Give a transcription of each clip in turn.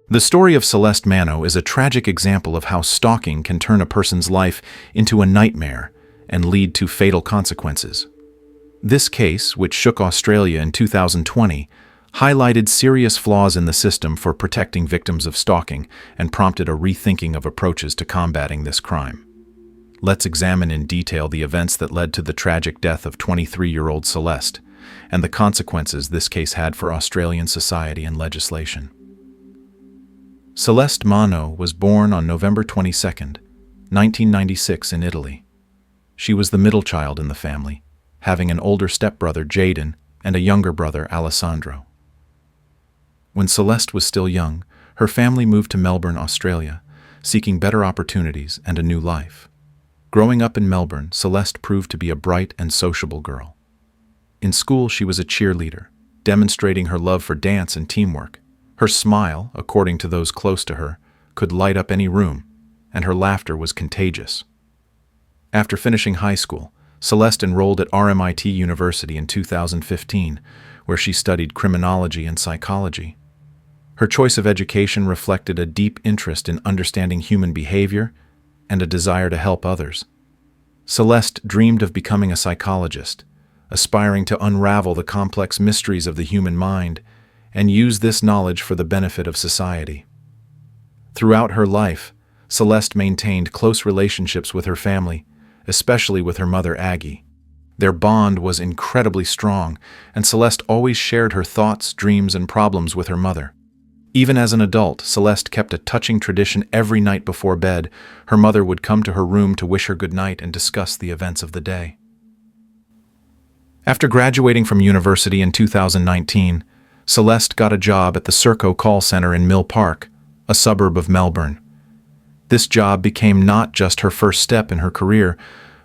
The story of Celeste Mano is a tragic example of how stalking can turn a person's life into a nightmare and lead to fatal consequences. This case, which shook Australia in 2020, highlighted serious flaws in the system for protecting victims of stalking and prompted a rethinking of approaches to combating this crime. Let's examine in detail the events that led to the tragic death of 23-year-old Celeste and the consequences this case had for Australian society and legislation. Celeste Mano was born on November 22, 1996 in Italy. She was the middle child in the family, having an older stepbrother, Jaden, and a younger brother, Alessandro. When Celeste was still young, her family moved to Melbourne, Australia, seeking better opportunities and a new life. Growing up in Melbourne, Celeste proved to be a bright and sociable girl. In school, she was a cheerleader, demonstrating her love for dance and teamwork. Her smile, according to those close to her, could light up any room, and her laughter was contagious. After finishing high school, Celeste enrolled at RMIT University in 2015, where she studied criminology and psychology. Her choice of education reflected a deep interest in understanding human behavior and a desire to help others. Celeste dreamed of becoming a psychologist, aspiring to unravel the complex mysteries of the human mind and use this knowledge for the benefit of society. Throughout her life, Celeste maintained close relationships with her family, especially with her mother, Aggie. Their bond was incredibly strong, and Celeste always shared her thoughts, dreams, and problems with her mother. Even as an adult, Celeste kept a touching tradition. Every night before bed, her mother would come to her room to wish her good night and discuss the events of the day. After graduating from university in 2019, Celeste got a job at the Serco call center in Mill Park, a suburb of Melbourne. This job became not just her first step in her career,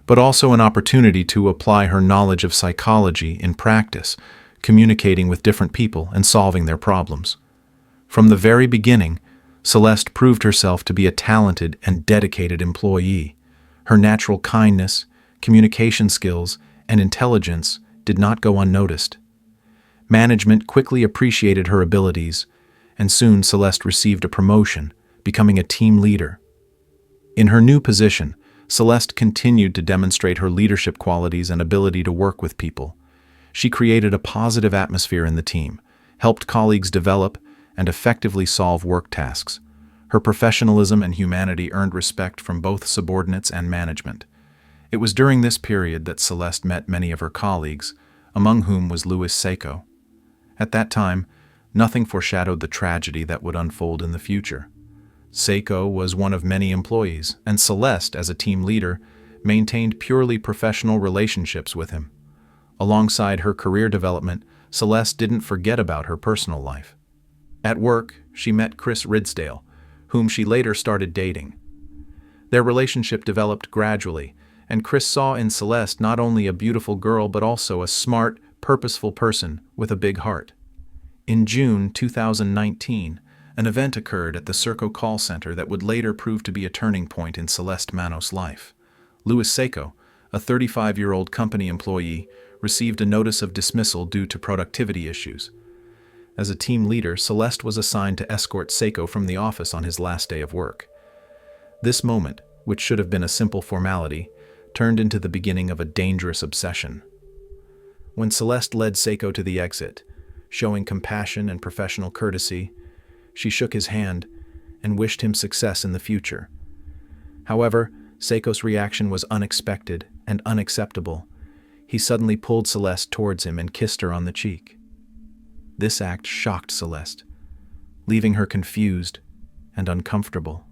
but also an opportunity to apply her knowledge of psychology in practice, communicating with different people and solving their problems. From the very beginning, Celeste proved herself to be a talented and dedicated employee. Her natural kindness, communication skills, and intelligence did not go unnoticed. Management quickly appreciated her abilities, and soon Celeste received a promotion, becoming a team leader. In her new position, Celeste continued to demonstrate her leadership qualities and ability to work with people. She created a positive atmosphere in the team, helped colleagues develop and effectively solve work tasks. Her professionalism and humanity earned respect from both subordinates and management. It was during this period that Celeste met many of her colleagues, among whom was Louis Seiko. At that time, nothing foreshadowed the tragedy that would unfold in the future. Seiko was one of many employees, and Celeste, as a team leader, maintained purely professional relationships with him. Alongside her career development, Celeste didn't forget about her personal life. At work, she met Chris Ridsdale, whom she later started dating. Their relationship developed gradually, and Chris saw in Celeste not only a beautiful girl but also a smart, purposeful person with a big heart. In June 2019, an event occurred at the Serco call center that would later prove to be a turning point in Celeste Mano's life. Louis Seiko, a 35-year-old company employee, received a notice of dismissal due to productivity issues. As a team leader, Celeste was assigned to escort Seiko from the office on his last day of work. This moment, which should have been a simple formality, turned into the beginning of a dangerous obsession. When Celeste led Seiko to the exit, showing compassion and professional courtesy, she shook his hand and wished him success in the future. However, Seiko's reaction was unexpected and unacceptable. He suddenly pulled Celeste towards him and kissed her on the cheek. This act shocked Celeste, leaving her confused and uncomfortable.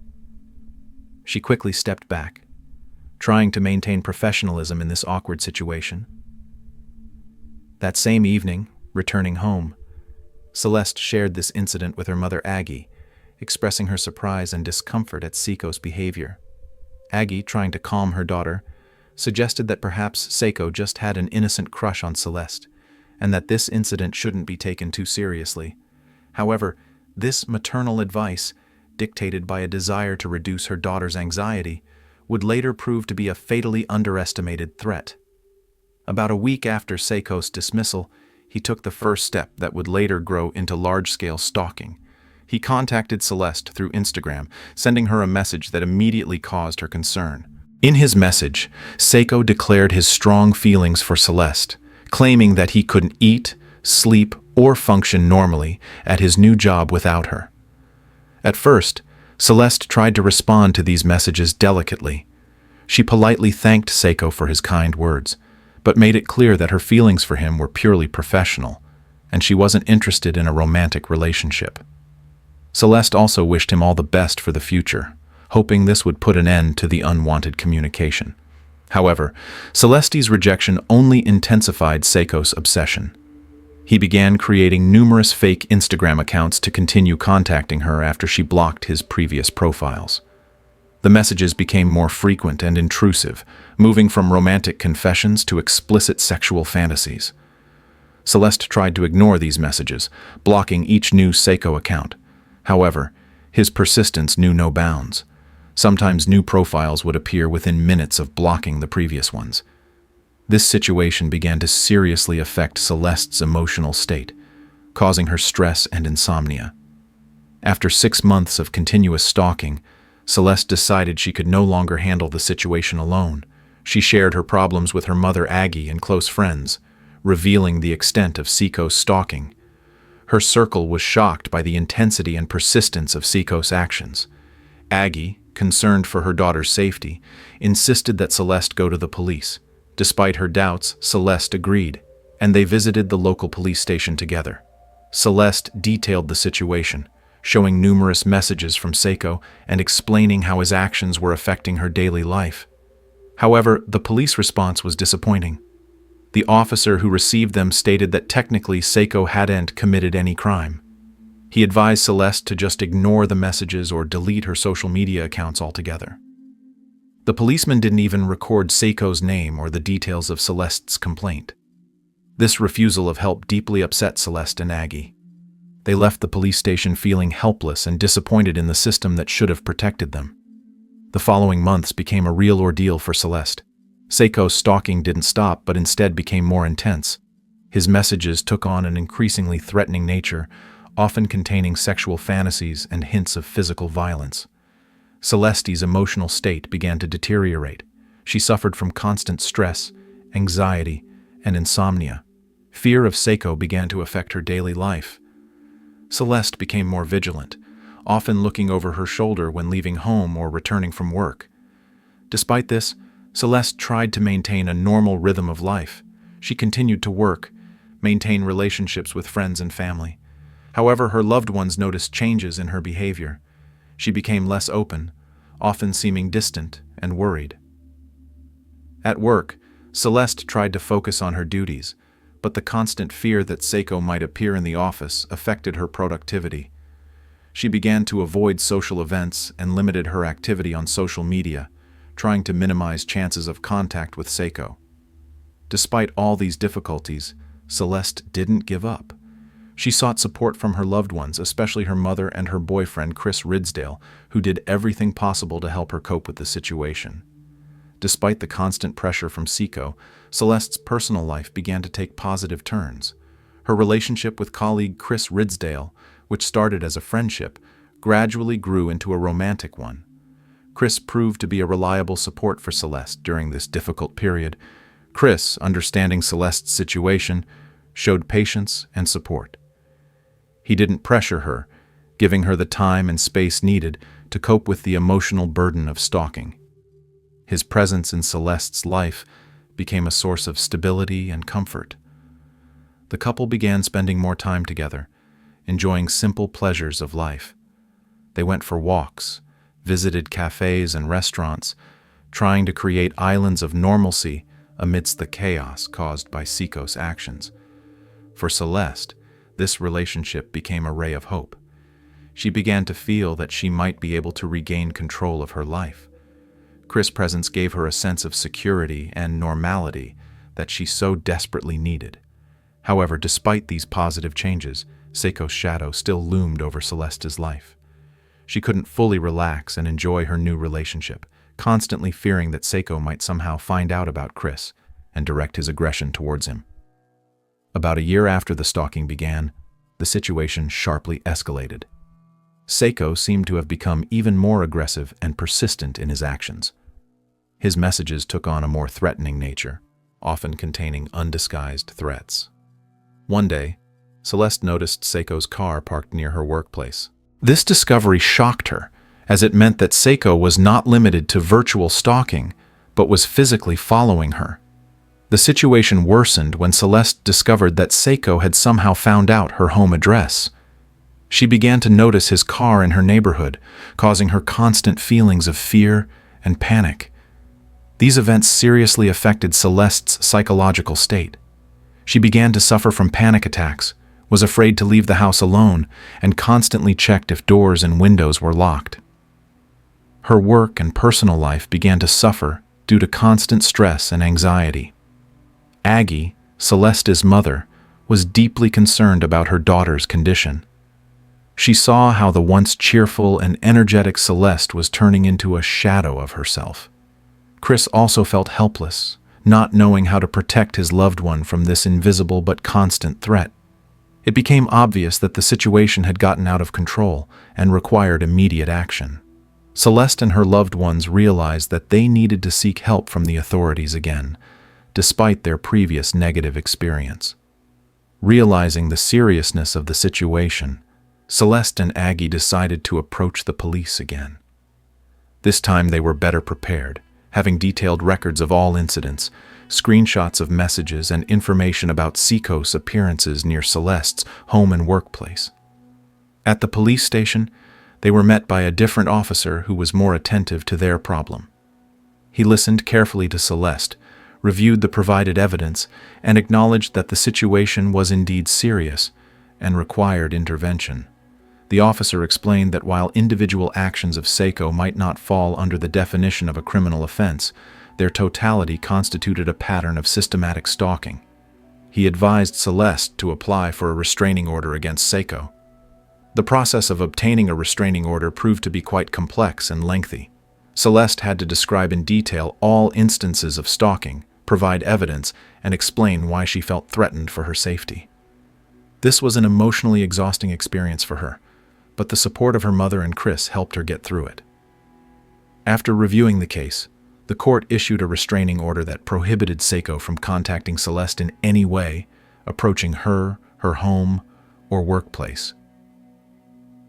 She quickly stepped back, trying to maintain professionalism in this awkward situation. That same evening, returning home, Celeste shared this incident with her mother Aggie, expressing her surprise and discomfort at Seiko's behavior. Aggie, trying to calm her daughter, suggested that perhaps Seiko just had an innocent crush on Celeste, and that this incident shouldn't be taken too seriously. However, this maternal advice, dictated by a desire to reduce her daughter's anxiety, would later prove to be a fatally underestimated threat. About a week after Seiko's dismissal, he took the first step that would later grow into large-scale stalking, He contacted Celeste through Instagram, sending her a message that immediately caused her concern. In his message, Seiko declared his strong feelings for Celeste, claiming that he couldn't eat, sleep, or function normally at his new job without her. At first, Celeste tried to respond to these messages delicately. She politely thanked Seiko for his kind words, but made it clear that her feelings for him were purely professional, and she wasn't interested in a romantic relationship. Celeste also wished him all the best for the future, hoping this would put an end to the unwanted communication. However, Celeste's rejection only intensified Seiko's obsession. He began creating numerous fake Instagram accounts to continue contacting her after she blocked his previous profiles. The messages became more frequent and intrusive, moving from romantic confessions to explicit sexual fantasies. Celeste tried to ignore these messages, blocking each new Seiko account. However, his persistence knew no bounds. Sometimes new profiles would appear within minutes of blocking the previous ones. This situation began to seriously affect Celeste's emotional state, causing her stress and insomnia. After 6 months of continuous stalking, Celeste decided she could no longer handle the situation alone. She shared her problems with her mother Aggie and close friends, revealing the extent of Seiko's stalking. Her circle was shocked by the intensity and persistence of Seiko's actions. Aggie, concerned for her daughter's safety, insisted that Celeste go to the police. Despite her doubts, Celeste agreed, and they visited the local police station together. Celeste detailed the situation, showing numerous messages from Seiko and explaining how his actions were affecting her daily life. However, the police response was disappointing. The officer who received them stated that technically Seiko hadn't committed any crime. He advised Celeste to just ignore the messages or delete her social media accounts altogether. The policeman didn't even record Seiko's name or the details of Celeste's complaint. This refusal of help deeply upset Celeste and Aggie. They left the police station feeling helpless and disappointed in the system that should have protected them. The following months became a real ordeal for Celeste. Seiko's stalking didn't stop, but instead became more intense. His messages took on an increasingly threatening nature, often containing sexual fantasies and hints of physical violence. Celeste's emotional state began to deteriorate. She suffered from constant stress, anxiety, and insomnia. Fear of Seiko began to affect her daily life. Celeste became more vigilant, often looking over her shoulder when leaving home or returning from work. Despite this, Celeste tried to maintain a normal rhythm of life. She continued to work, maintain relationships with friends and family. However, her loved ones noticed changes in her behavior. She became less open, often seeming distant and worried. At work, Celeste tried to focus on her duties, but the constant fear that Seiko might appear in the office affected her productivity. She began to avoid social events and limited her activity on social media, trying to minimize chances of contact with Seiko. Despite all these difficulties, Celeste didn't give up. She sought support from her loved ones, especially her mother and her boyfriend, Chris Ridsdale, who did everything possible to help her cope with the situation. Despite the constant pressure from Seiko, Celeste's personal life began to take positive turns. Her relationship with colleague Chris Ridsdale, which started as a friendship, gradually grew into a romantic one. Chris proved to be a reliable support for Celeste during this difficult period. Chris, understanding Celeste's situation, showed patience and support. He didn't pressure her, giving her the time and space needed to cope with the emotional burden of stalking. His presence in Celeste's life became a source of stability and comfort. The couple began spending more time together, enjoying simple pleasures of life. They went for walks, visited cafes and restaurants, trying to create islands of normalcy amidst the chaos caused by Seiko's actions. For Celeste, this relationship became a ray of hope. She began to feel that she might be able to regain control of her life. Chris' presence gave her a sense of security and normality that she so desperately needed. However, despite these positive changes, Seiko's shadow still loomed over Celeste's life. She couldn't fully relax and enjoy her new relationship, constantly fearing that Seiko might somehow find out about Chris and direct his aggression towards him. About a year after the stalking began, the situation sharply escalated. Seiko seemed to have become even more aggressive and persistent in his actions. His messages took on a more threatening nature, often containing undisguised threats. One day, Celeste noticed Seiko's car parked near her workplace. This discovery shocked her, as it meant that Seiko was not limited to virtual stalking, but was physically following her. The situation worsened when Celeste discovered that Seiko had somehow found out her home address. She began to notice his car in her neighborhood, causing her constant feelings of fear and panic. These events seriously affected Celeste's psychological state. She began to suffer from panic attacks, was afraid to leave the house alone, and constantly checked if doors and windows were locked. Her work and personal life began to suffer due to constant stress and anxiety. Aggie, Celeste's mother, was deeply concerned about her daughter's condition. She saw how the once cheerful and energetic Celeste was turning into a shadow of herself. Chris also felt helpless, not knowing how to protect his loved one from this invisible but constant threat. It became obvious that the situation had gotten out of control and required immediate action. Celeste and her loved ones realized that they needed to seek help from the authorities again, despite their previous negative experience. Realizing the seriousness of the situation, Celeste and Aggie decided to approach the police again. This time they were better prepared, having detailed records of all incidents, screenshots of messages, and information about Seiko's appearances near Celeste's home and workplace. At the police station, they were met by a different officer who was more attentive to their problem. He listened carefully to Celeste, reviewed the provided evidence, and acknowledged that the situation was indeed serious and required intervention. The officer explained that while individual actions of Seiko might not fall under the definition of a criminal offense, their totality constituted a pattern of systematic stalking. He advised Celeste to apply for a restraining order against Seiko. The process of obtaining a restraining order proved to be quite complex and lengthy. Celeste had to describe in detail all instances of stalking, provide evidence, and explain why she felt threatened for her safety. This was an emotionally exhausting experience for her, but the support of her mother and Chris helped her get through it. After reviewing the case, the court issued a restraining order that prohibited Seiko from contacting Celeste in any way, approaching her, her home, or workplace.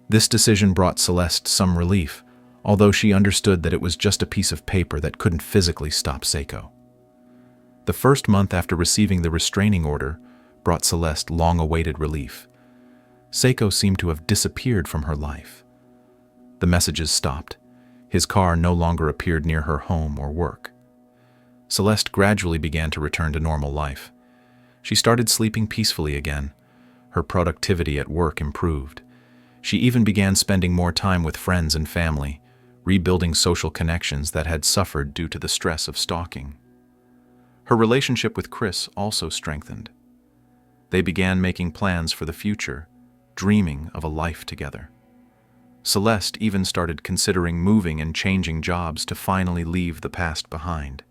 This decision brought Celeste some relief, although she understood that it was just a piece of paper that couldn't physically stop Seiko. The first month after receiving the restraining order brought Celeste long-awaited relief. Seiko seemed to have disappeared from her life. The messages stopped. His car no longer appeared near her home or work. Celeste gradually began to return to normal life. She started sleeping peacefully again. Her productivity at work improved. She even began spending more time with friends and family, rebuilding social connections that had suffered due to the stress of stalking. Her relationship with Chris also strengthened. They began making plans for the future, dreaming of a life together. Celeste even started considering moving and changing jobs to finally leave the past behind.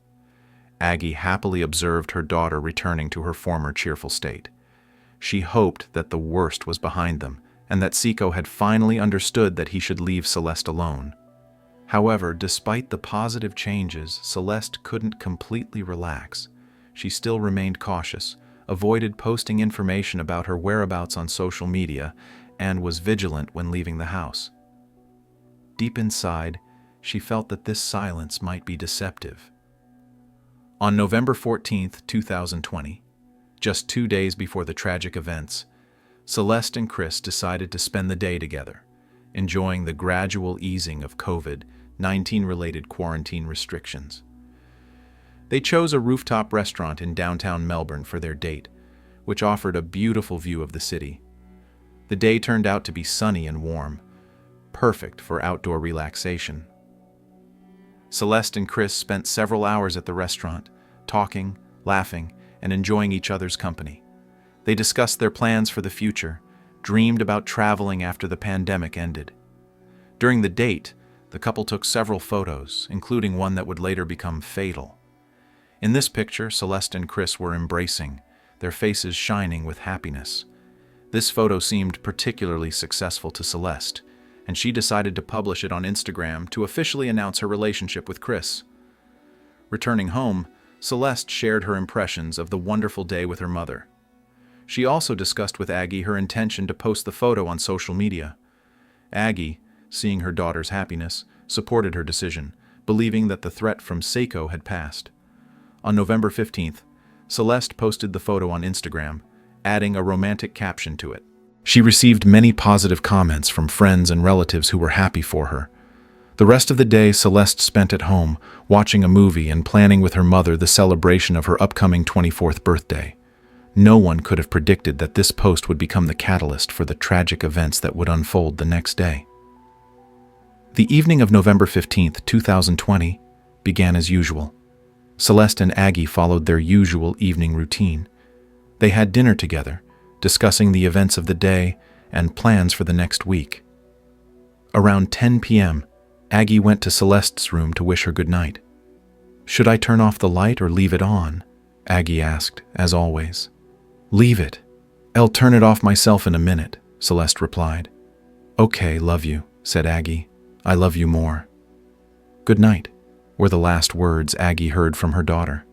Aggie happily observed her daughter returning to her former cheerful state. She hoped that the worst was behind them and that Seiko had finally understood that he should leave Celeste alone. However, despite the positive changes, Celeste couldn't completely relax. She still remained cautious, avoided posting information about her whereabouts on social media, and was vigilant when leaving the house. Deep inside, she felt that this silence might be deceptive. On November 14, 2020, just 2 days before the tragic events, Celeste and Chris decided to spend the day together, enjoying the gradual easing of COVID-19-related quarantine restrictions. They chose a rooftop restaurant in downtown Melbourne for their date, which offered a beautiful view of the city. The day turned out to be sunny and warm, perfect for outdoor relaxation. Celeste and Chris spent several hours at the restaurant, talking, laughing, and enjoying each other's company. They discussed their plans for the future, dreamed about traveling after the pandemic ended. During the date, the couple took several photos, including one that would later become fatal. In this picture, Celeste and Chris were embracing, their faces shining with happiness. This photo seemed particularly successful to Celeste, and she decided to publish it on Instagram to officially announce her relationship with Chris. Returning home, Celeste shared her impressions of the wonderful day with her mother. She also discussed with Aggie her intention to post the photo on social media. Aggie, seeing her daughter's happiness, supported her decision, believing that the threat from Seiko had passed. On November 15th, Celeste posted the photo on Instagram, adding a romantic caption to it. She received many positive comments from friends and relatives who were happy for her. The rest of the day Celeste spent at home, watching a movie and planning with her mother the celebration of her upcoming 24th birthday. No one could have predicted that this post would become the catalyst for the tragic events that would unfold the next day. The evening of November 15th, 2020, began as usual. Celeste and Aggie followed their usual evening routine. They had dinner together, discussing the events of the day and plans for the next week. Around 10 p.m., Aggie went to Celeste's room to wish her good night. "Should I turn off the light or leave it on?" Aggie asked, as always. "Leave it. I'll turn it off myself in a minute," Celeste replied. "Okay, love you," said Aggie. "I love you more." "Good night," were the last words Aggie heard from her daughter.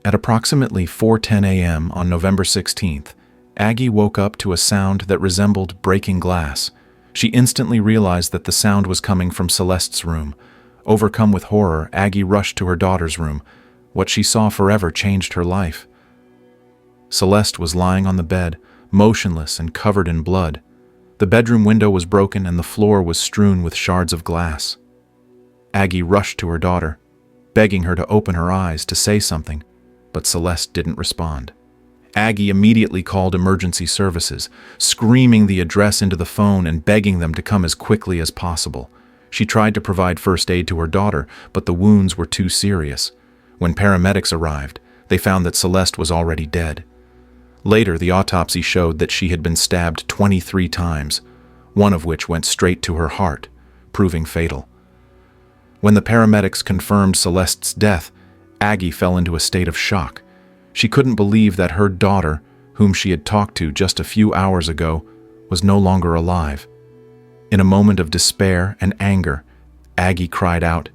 At approximately 4:10 a.m. on November 16th, Aggie woke up to a sound that resembled breaking glass. She instantly realized that the sound was coming from Celeste's room. Overcome with horror, Aggie rushed to her daughter's room. What she saw forever changed her life. Celeste was lying on the bed, motionless and covered in blood. The bedroom window was broken and the floor was strewn with shards of glass. Aggie rushed to her daughter, begging her to open her eyes to say something, but Celeste didn't respond. Aggie immediately called emergency services, screaming the address into the phone and begging them to come as quickly as possible. She tried to provide first aid to her daughter, but the wounds were too serious. When paramedics arrived, they found that Celeste was already dead. Later, the autopsy showed that she had been stabbed 23 times, one of which went straight to her heart, proving fatal. When the paramedics confirmed Celeste's death, Aggie fell into a state of shock. She couldn't believe that her daughter, whom she had talked to just a few hours ago, was no longer alive. In a moment of despair and anger, Aggie cried out,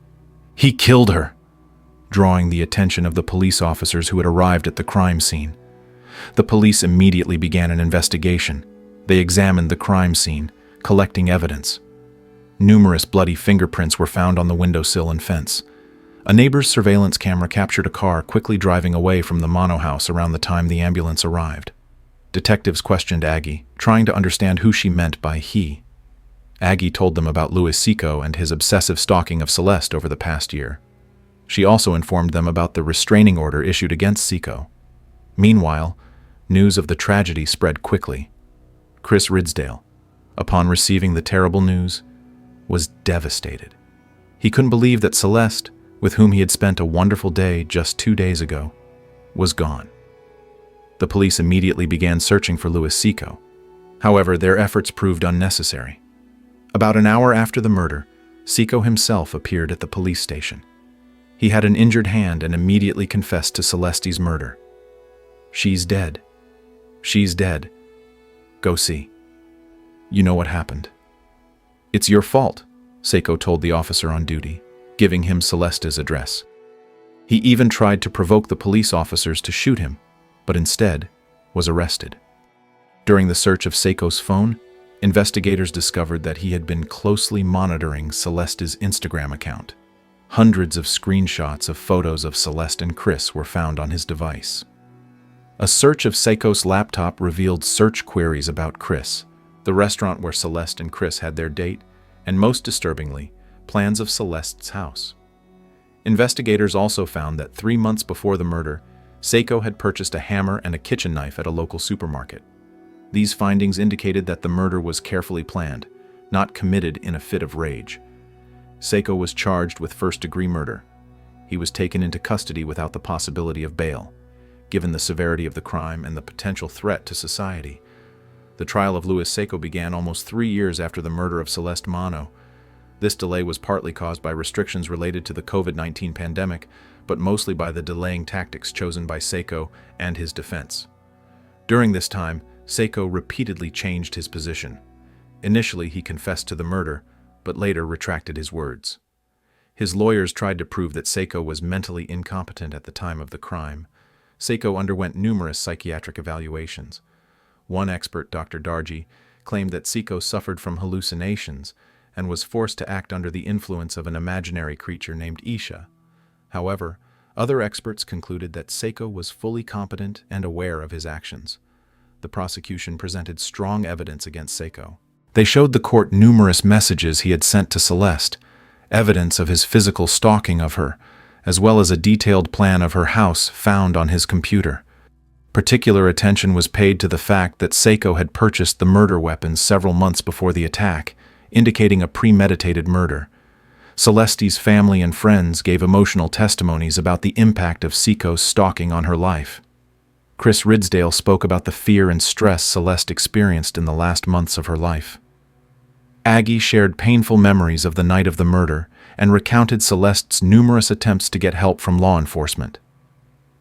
"He killed her!" drawing the attention of the police officers who had arrived at the crime scene. The police immediately began an investigation. They examined the crime scene, collecting evidence. Numerous bloody fingerprints were found on the windowsill and fence. A neighbor's surveillance camera captured a car quickly driving away from the mono house around the time the ambulance arrived. Detectives questioned Aggie, trying to understand who she meant by he. Aggie told them about Louis Seiko and his obsessive stalking of Celeste over the past year. She also informed them about the restraining order issued against Seiko. Meanwhile, news of the tragedy spread quickly. Chris Ridsdale, upon receiving the terrible news, was devastated. He couldn't believe that Celeste, with whom he had spent a wonderful day just 2 days ago, was gone. The police immediately began searching for Louis Seiko. However, their efforts proved unnecessary. About an hour after the murder, Seiko himself appeared at the police station. He had an injured hand and immediately confessed to Celeste's murder. "She's dead. She's dead. Go see. You know what happened." "It's your fault," Seiko told the officer on duty, giving him Celeste's address. He even tried to provoke the police officers to shoot him, but instead was arrested. During the search of Seiko's phone, investigators discovered that he had been closely monitoring Celeste's Instagram account. Hundreds of screenshots of photos of Celeste and Chris were found on his device. A search of Seiko's laptop revealed search queries about Chris, the restaurant where Celeste and Chris had their date, and most disturbingly, plans of Celeste's house. Investigators also found that 3 months before the murder, Seiko had purchased a hammer and a kitchen knife at a local supermarket. These findings indicated that the murder was carefully planned, not committed in a fit of rage. Seiko was charged with first-degree murder. He was taken into custody without the possibility of bail. Given the severity of the crime and the potential threat to society, the trial of Louis Seiko began almost 3 years after the murder of Celeste Mano. This delay was partly caused by restrictions related to the COVID-19 pandemic, but mostly by the delaying tactics chosen by Seiko and his defense. During this time, Seiko repeatedly changed his position. Initially, he confessed to the murder, but later retracted his words. His lawyers tried to prove that Seiko was mentally incompetent at the time of the crime. Seiko underwent numerous psychiatric evaluations. One expert, Dr. Darji, claimed that Seiko suffered from hallucinations and was forced to act under the influence of an imaginary creature named Isha. However, other experts concluded that Seiko was fully competent and aware of his actions. The prosecution presented strong evidence against Seiko. They showed the court numerous messages he had sent to Celeste, evidence of his physical stalking of her, as well as a detailed plan of her house found on his computer. Particular attention was paid to the fact that Seiko had purchased the murder weapons several months before the attack, indicating a premeditated murder. Celeste's family and friends gave emotional testimonies about the impact of Seiko's stalking on her life. Chris Ridsdale spoke about the fear and stress Celeste experienced in the last months of her life. Aggie shared painful memories of the night of the murder and recounted Celeste's numerous attempts to get help from law enforcement.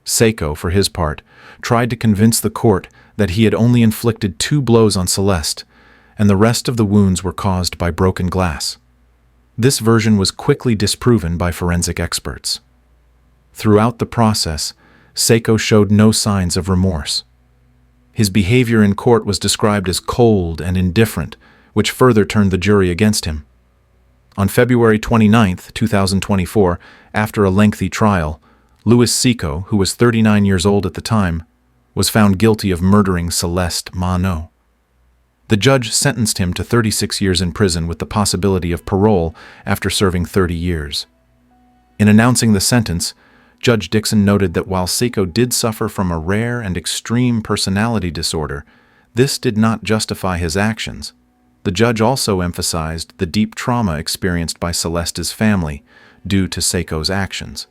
Seiko, for his part, tried to convince the court that he had only inflicted 2 blows on Celeste, and the rest of the wounds were caused by broken glass. This version was quickly disproven by forensic experts. Throughout the process, Seiko showed no signs of remorse. His behavior in court was described as cold and indifferent, which further turned the jury against him. On February 29, 2024, after a lengthy trial, Louis Seiko, who was 39 years old at the time, was found guilty of murdering Celeste Mano. The judge sentenced him to 36 years in prison with the possibility of parole after serving 30 years. In announcing the sentence, Judge Dixon noted that while Seiko did suffer from a rare and extreme personality disorder, this did not justify his actions. The judge also emphasized the deep trauma experienced by Celeste's family due to Seiko's actions.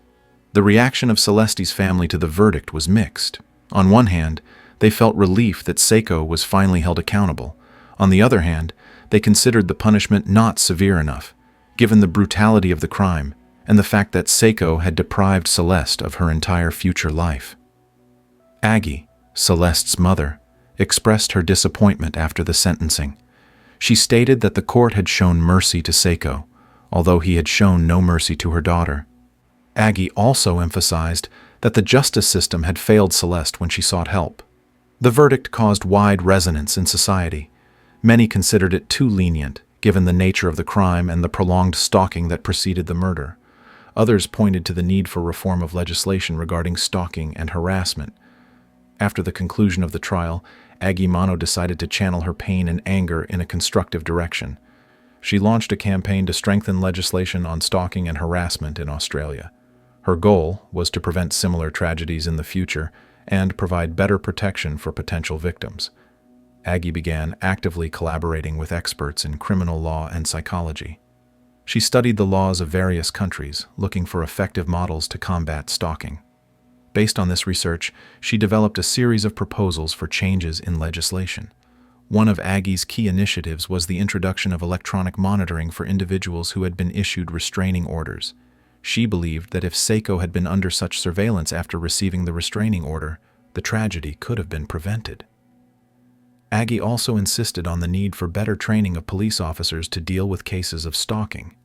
The reaction of Celeste's family to the verdict was mixed. On one hand, they felt relief that Seiko was finally held accountable. On the other hand, they considered the punishment not severe enough, given the brutality of the crime and the fact that Seiko had deprived Celeste of her entire future life. Aggie, Celeste's mother, expressed her disappointment after the sentencing. She stated that the court had shown mercy to Seiko, although he had shown no mercy to her daughter. Aggie also emphasized that the justice system had failed Celeste when she sought help. The verdict caused wide resonance in society. Many considered it too lenient, given the nature of the crime and the prolonged stalking that preceded the murder. Others pointed to the need for reform of legislation regarding stalking and harassment. After the conclusion of the trial, Aggie Mano decided to channel her pain and anger in a constructive direction. She launched a campaign to strengthen legislation on stalking and harassment in Australia. Her goal was to prevent similar tragedies in the future and provide better protection for potential victims. Aggie began actively collaborating with experts in criminal law and psychology. She studied the laws of various countries, looking for effective models to combat stalking. Based on this research, she developed a series of proposals for changes in legislation. One of Aggie's key initiatives was the introduction of electronic monitoring for individuals who had been issued restraining orders. She believed that if Seiko had been under such surveillance after receiving the restraining order, the tragedy could have been prevented. Aggie also insisted on the need for better training of police officers to deal with cases of stalking.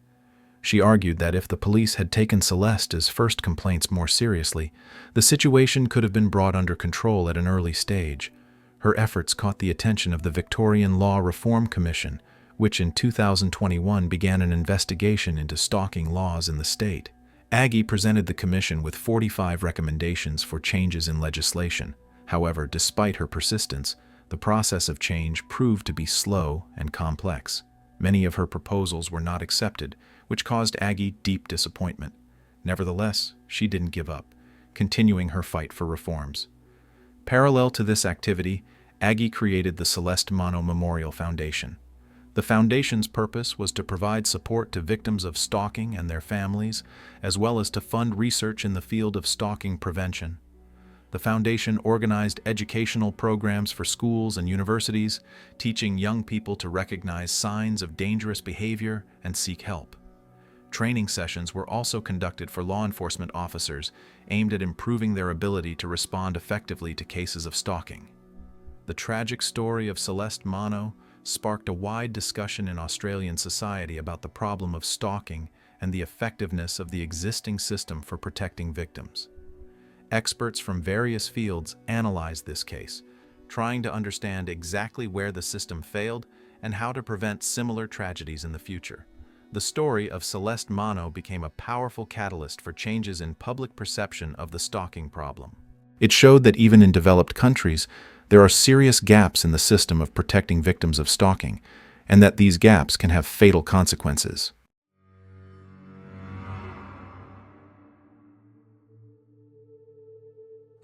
She argued that if the police had taken Celeste's first complaints more seriously, the situation could have been brought under control at an early stage. Her efforts caught the attention of the Victorian Law Reform Commission, which in 2021 began an investigation into stalking laws in the state. Aggie presented the commission with 45 recommendations for changes in legislation. However, despite her persistence, the process of change proved to be slow and complex. Many of her proposals were not accepted, which caused Aggie deep disappointment. Nevertheless, she didn't give up, continuing her fight for reforms. Parallel to this activity, Aggie created the Celeste Mano Memorial Foundation. The foundation's purpose was to provide support to victims of stalking and their families, as well as to fund research in the field of stalking prevention. The foundation organized educational programs for schools and universities, teaching young people to recognize signs of dangerous behavior and seek help. Training sessions were also conducted for law enforcement officers, aimed at improving their ability to respond effectively to cases of stalking. The tragic story of Celeste Mano sparked a wide discussion in Australian society about the problem of stalking and the effectiveness of the existing system for protecting victims. Experts from various fields analyzed this case, trying to understand exactly where the system failed and how to prevent similar tragedies in the future. The story of Celeste Mano became a powerful catalyst for changes in public perception of the stalking problem. It showed that even in developed countries, there are serious gaps in the system of protecting victims of stalking, and that these gaps can have fatal consequences.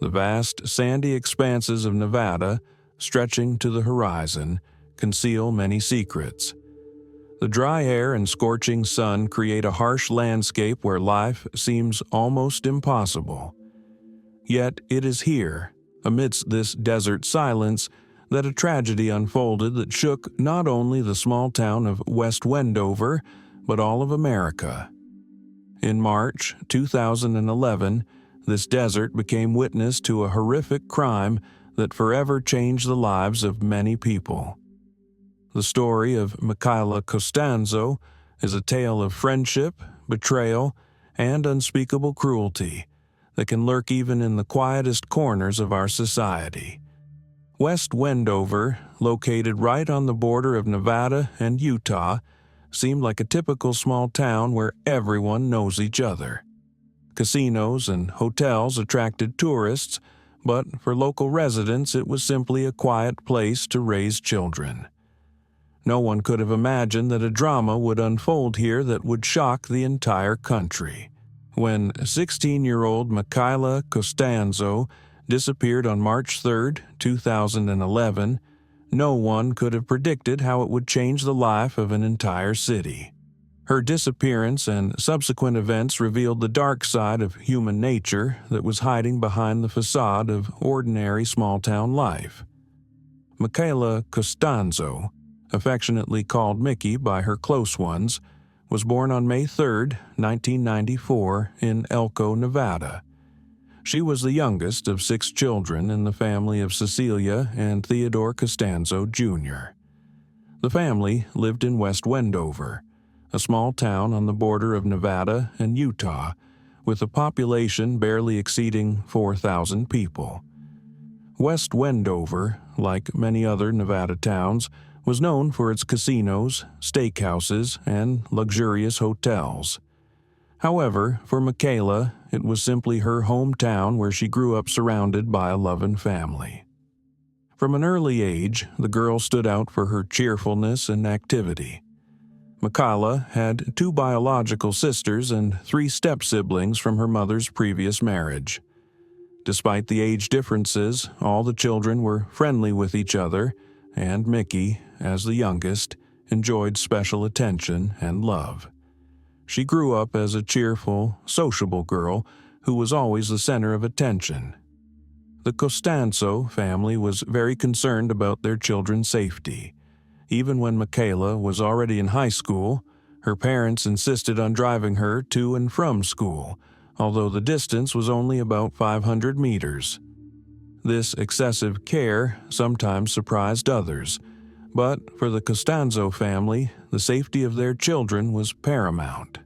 The vast, sandy expanses of Nevada, stretching to the horizon, conceal many secrets. The dry air and scorching sun create a harsh landscape where life seems almost impossible. Yet it is here, amidst this desert silence, that a tragedy unfolded that shook not only the small town of West Wendover, but all of America. In March 2011, this desert became witness to a horrific crime that forever changed the lives of many people. The story of Michaela Costanzo is a tale of friendship, betrayal, and unspeakable cruelty that can lurk even in the quietest corners of our society. West Wendover, located right on the border of Nevada and Utah, seemed like a typical small town where everyone knows each other. Casinos and hotels attracted tourists, but for local residents it was simply a quiet place to raise children. No one could have imagined that a drama would unfold here that would shock the entire country. When 16-year-old Michaela Costanzo disappeared on March 3, 2011, no one could have predicted how it would change the life of an entire city. Her disappearance and subsequent events revealed the dark side of human nature that was hiding behind the facade of ordinary small-town life. Michaela Costanzo, affectionately called Mickey by her close ones, was born on May 3, 1994, in Elko, Nevada. She was the youngest of 6 children in the family of Cecilia and Theodore Costanzo, Jr. The family lived in West Wendover, a small town on the border of Nevada and Utah, with a population barely exceeding 4,000 people. West Wendover, like many other Nevada towns, was known for its casinos, steakhouses, and luxurious hotels. However, for Michaela, it was simply her hometown where she grew up surrounded by a loving family. From an early age, the girl stood out for her cheerfulness and activity. Michaela had 2 biological sisters and 3 step-siblings from her mother's previous marriage. Despite the age differences, all the children were friendly with each other, and Mickey, as the youngest, enjoyed special attention and love. She grew up as a cheerful, sociable girl who was always the center of attention. The Costanzo family was very concerned about their children's safety. Even when Michaela was already in high school, her parents insisted on driving her to and from school, although the distance was only about 500 meters. This excessive care sometimes surprised others, but for the Costanzo family, the safety of their children was paramount.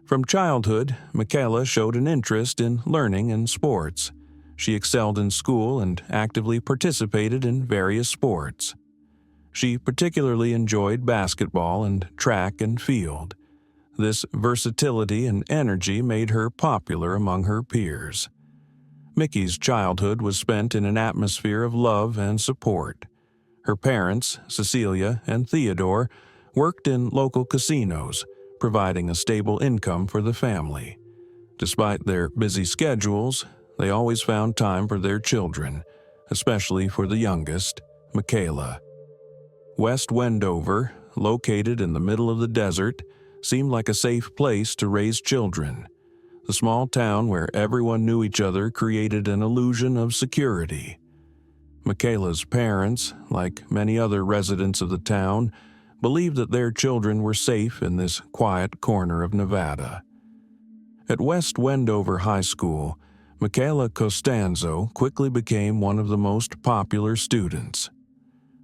From childhood, Michaela showed an interest in learning and sports. She excelled in school and actively participated in various sports. She particularly enjoyed basketball and track and field. This versatility and energy made her popular among her peers. Mickey's childhood was spent in an atmosphere of love and support. Her parents, Cecilia and Theodore, worked in local casinos, providing a stable income for the family. Despite their busy schedules, they always found time for their children, especially for the youngest, Michaela. West Wendover, located in the middle of the desert, seemed like a safe place to raise children. The small town where everyone knew each other created an illusion of security. Michaela's parents, like many other residents of the town, believed that their children were safe in this quiet corner of Nevada. At West Wendover High School, Michaela Costanzo quickly became one of the most popular students.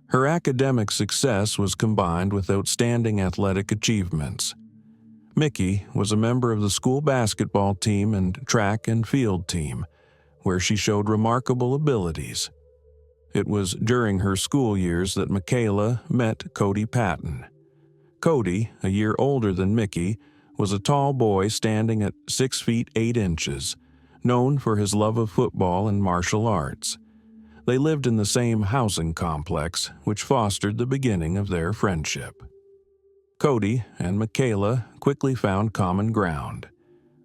Her academic success was combined with outstanding athletic achievements. Mickey was a member of the school basketball team and track and field team, where she showed remarkable abilities. It was during her school years that Michaela met Cody Patton. Cody, a year older than Mickey, was a tall boy standing at 6 feet 8 inches, known for his love of football and martial arts. They lived in the same housing complex, which fostered the beginning of their friendship. Cody and Michaela quickly found common ground.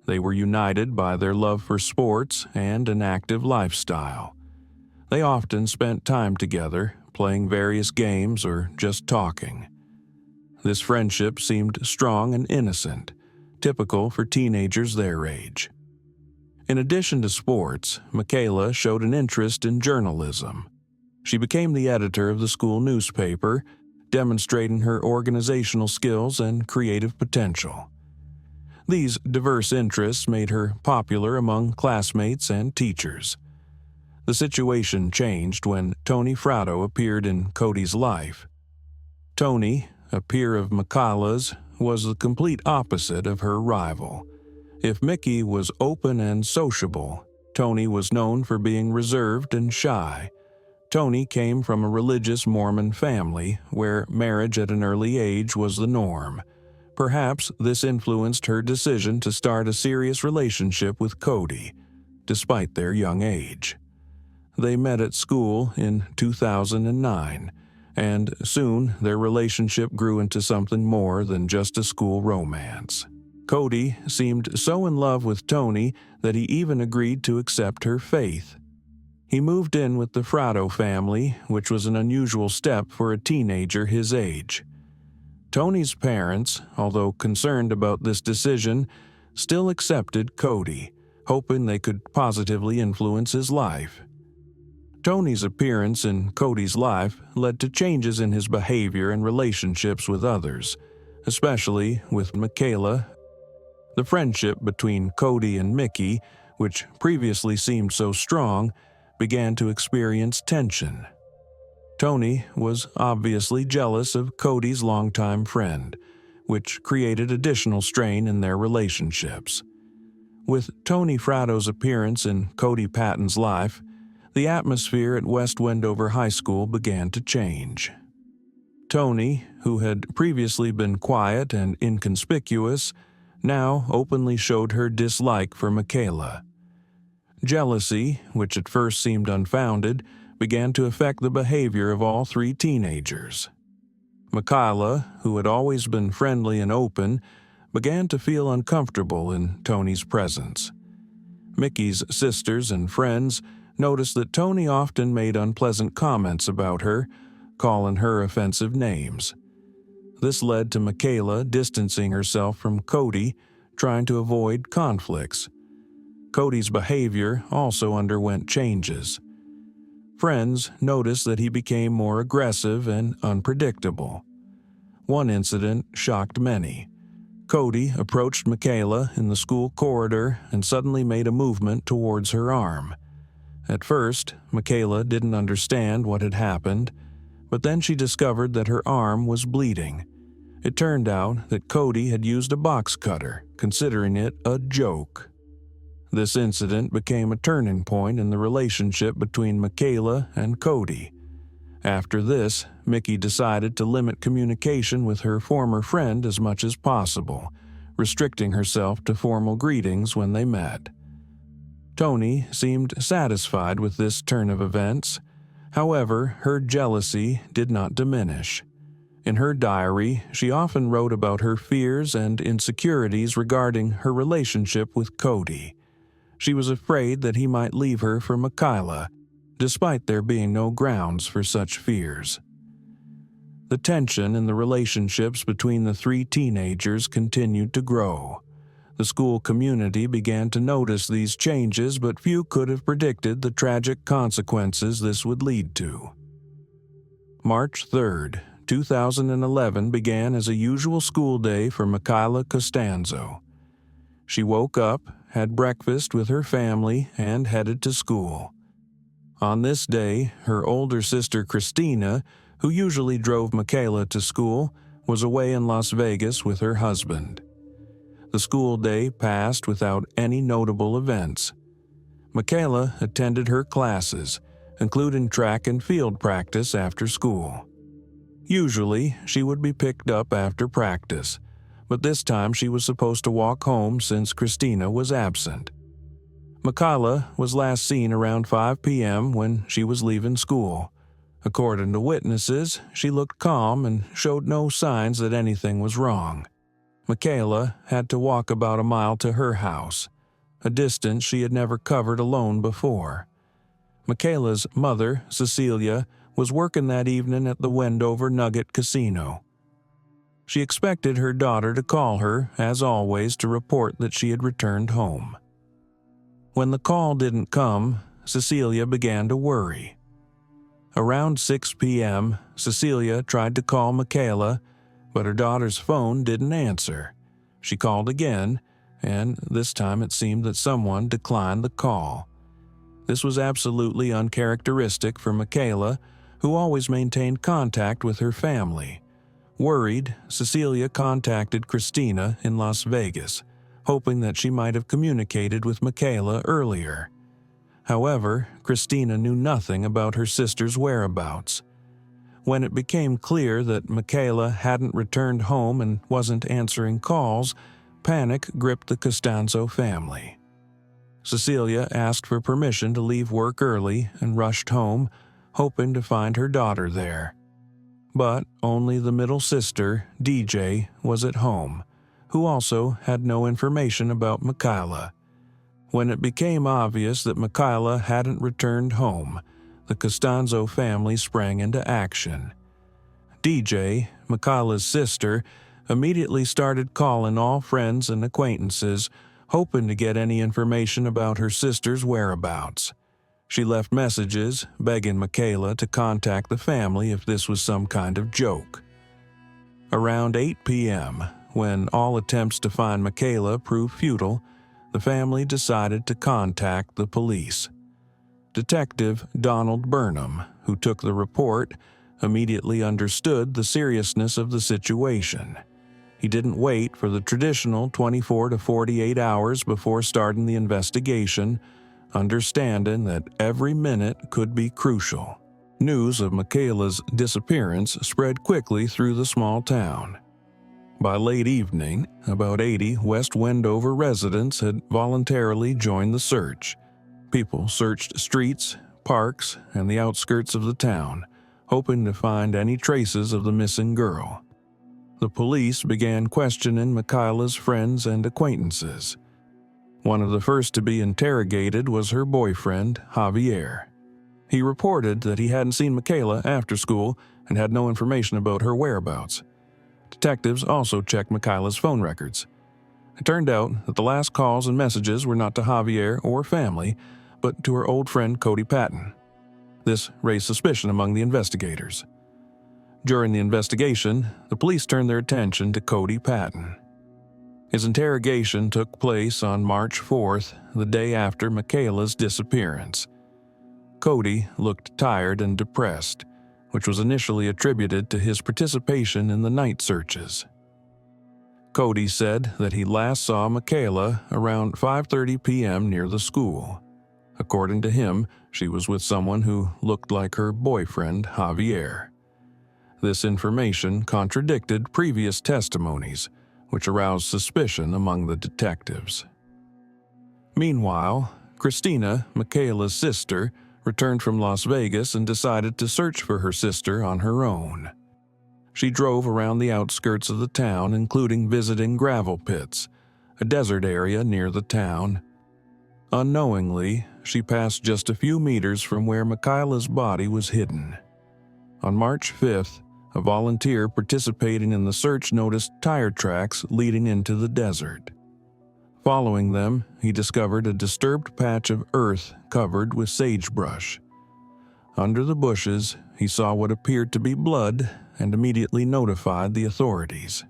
They were united by their love for sports and an active lifestyle. They often spent time together, playing various games or just talking. This friendship seemed strong and innocent, typical for teenagers their age. In addition to sports, Michaela showed an interest in journalism. She became the editor of the school newspaper, demonstrating her organizational skills and creative potential. These diverse interests made her popular among classmates and teachers. The situation changed when Tony Fratto appeared in Cody's life. Tony, a peer of Michaela's, was the complete opposite of her rival. If Mickey was open and sociable, Tony was known for being reserved and shy. Tony came from a religious Mormon family where marriage at an early age was the norm. Perhaps this influenced her decision to start a serious relationship with Cody, despite their young age. They met at school in 2009, and soon their relationship grew into something more than just a school romance. Cody seemed so in love with Tony that he even agreed to accept her faith. He moved in with the Fratto family, which was an unusual step for a teenager his age. Tony's parents, although concerned about this decision, still accepted Cody, hoping they could positively influence his life. Tony's appearance in Cody's life led to changes in his behavior and relationships with others, especially with Michaela. The friendship between Cody and Mickey, which previously seemed so strong, began to experience tension. Tony was obviously jealous of Cody's longtime friend, which created additional strain in their relationships. With Tony Fratto's appearance in Cody Patton's life, the atmosphere at West Wendover High School began to change. Tony, who had previously been quiet and inconspicuous, now openly showed her dislike for Michaela. Jealousy, which at first seemed unfounded, began to affect the behavior of all three teenagers. Michaela, who had always been friendly and open, began to feel uncomfortable in Tony's presence. Mickey's sisters and friends noticed that Tony often made unpleasant comments about her, calling her offensive names. This led to Michaela distancing herself from Cody, trying to avoid conflicts. Cody's behavior also underwent changes. Friends noticed that he became more aggressive and unpredictable. One incident shocked many. Cody approached Michaela in the school corridor and suddenly made a movement towards her arm. At first, Michaela didn't understand what had happened, but then she discovered that her arm was bleeding. It turned out that Cody had used a box cutter, considering it a joke. This incident became a turning point in the relationship between Michaela and Cody. After this, Mickey decided to limit communication with her former friend as much as possible, restricting herself to formal greetings when they met. Tony seemed satisfied with this turn of events. However, her jealousy did not diminish. In her diary, she often wrote about her fears and insecurities regarding her relationship with Cody. She was afraid that he might leave her for Michaela, despite there being no grounds for such fears. The tension in the relationships between the three teenagers continued to grow. The school community began to notice these changes, but few could have predicted the tragic consequences this would lead to. March 3, 2011 began as a usual school day for Michaela Costanzo. She woke up, had breakfast with her family, and headed to school. On this day, her older sister Christina, who usually drove Michaela to school, was away in Las Vegas with her husband. The school day passed without any notable events. Michaela attended her classes, including track and field practice after school. Usually, she would be picked up after practice, but this time she was supposed to walk home since Christina was absent. Michaela was last seen around 5 p.m. when she was leaving school. According to witnesses, she looked calm and showed no signs that anything was wrong. Michaela had to walk about a mile to her house, a distance she had never covered alone before. Michaela's mother, Cecilia, was working that evening at the Wendover Nugget Casino. She expected her daughter to call her, as always, to report that she had returned home. When the call didn't come, Cecilia began to worry. Around 6 p.m., Cecilia tried to call Michaela, but her daughter's phone didn't answer. She called again, and this time it seemed that someone declined the call. This was absolutely uncharacteristic for Michaela, who always maintained contact with her family. Worried, Cecilia contacted Christina in Las Vegas, hoping that she might have communicated with Michaela earlier. However, Christina knew nothing about her sister's whereabouts. When it became clear that Michaela hadn't returned home and wasn't answering calls, panic gripped the Costanzo family. Cecilia asked for permission to leave work early and rushed home, hoping to find her daughter there. But only the middle sister, DJ, was at home, who also had no information about Michaela. When it became obvious that Michaela hadn't returned home, the Costanzo family sprang into action. DJ, Michaela's sister, immediately started calling all friends and acquaintances, hoping to get any information about her sister's whereabouts. She left messages begging Michaela to contact the family if this was some kind of joke. Around 8 p.m., when all attempts to find Michaela proved futile, the family decided to contact the police. Detective Donald Burnham, who took the report, immediately understood the seriousness of the situation. He didn't wait for the traditional 24 to 48 hours before starting the investigation, understanding that every minute could be crucial. News of Michaela's disappearance spread quickly through the small town. By late evening, about 80 West Wendover residents had voluntarily joined the search. People searched streets, parks, and the outskirts of the town, hoping to find any traces of the missing girl. The police began questioning Michaela's friends and acquaintances. One of the first to be interrogated was her boyfriend, Javier. He reported that he hadn't seen Michaela after school and had no information about her whereabouts. Detectives also checked Michaela's phone records. It turned out that the last calls and messages were not to Javier or family, but to her old friend Cody Patton. This raised suspicion among the investigators. During the investigation, the police turned their attention to Cody Patton. His interrogation took place on March 4th, the day after Michaela's disappearance. Cody looked tired and depressed, which was initially attributed to his participation in the night searches. Cody said that he last saw Michaela around 5:30 p.m. near the school. According to him, she was with someone who looked like her boyfriend, Javier. This information contradicted previous testimonies, which aroused suspicion among the detectives. Meanwhile, Christina, Michaela's sister, returned from Las Vegas and decided to search for her sister on her own. She drove around the outskirts of the town, including visiting gravel pits, a desert area near the town. Unknowingly, she passed just a few meters from where Michaela's body was hidden. On March 5th, a volunteer participating in the search noticed tire tracks leading into the desert. Following them, he discovered a disturbed patch of earth covered with sagebrush. Under the bushes, he saw what appeared to be blood and immediately notified the authorities.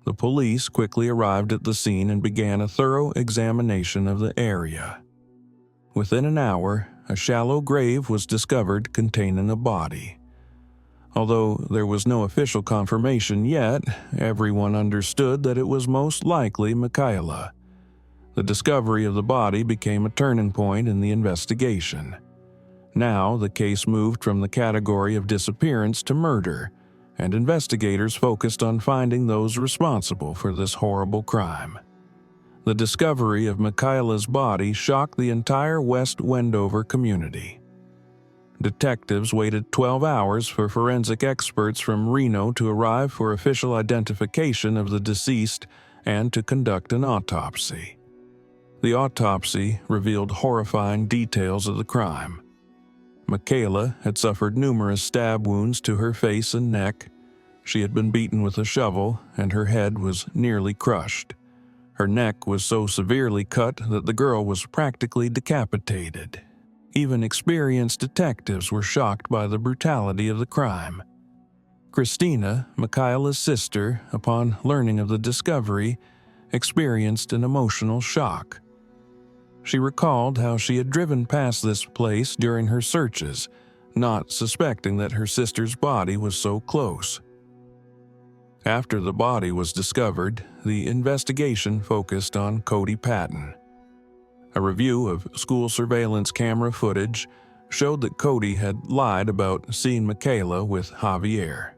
The police quickly arrived at the scene and began a thorough examination of the area. Within an hour, a shallow grave was discovered containing a body. Although there was no official confirmation yet, everyone understood that it was most likely Michaela. The discovery of the body became a turning point in the investigation. Now, the case moved from the category of disappearance to murder, and investigators focused on finding those responsible for this horrible crime. The discovery of Michaela's body shocked the entire West Wendover community. Detectives waited 12 hours for forensic experts from Reno to arrive for official identification of the deceased and to conduct an autopsy. The autopsy revealed horrifying details of the crime. Michaela had suffered numerous stab wounds to her face and neck. She had been beaten with a shovel, and her head was nearly crushed. Her neck was so severely cut that the girl was practically decapitated. Even experienced detectives were shocked by the brutality of the crime. Christina, Michaela's sister, upon learning of the discovery, experienced an emotional shock. She recalled how she had driven past this place during her searches, not suspecting that her sister's body was so close. After the body was discovered, the investigation focused on Cody Patton. A review of school surveillance camera footage showed that Cody had lied about seeing Michaela with Javier.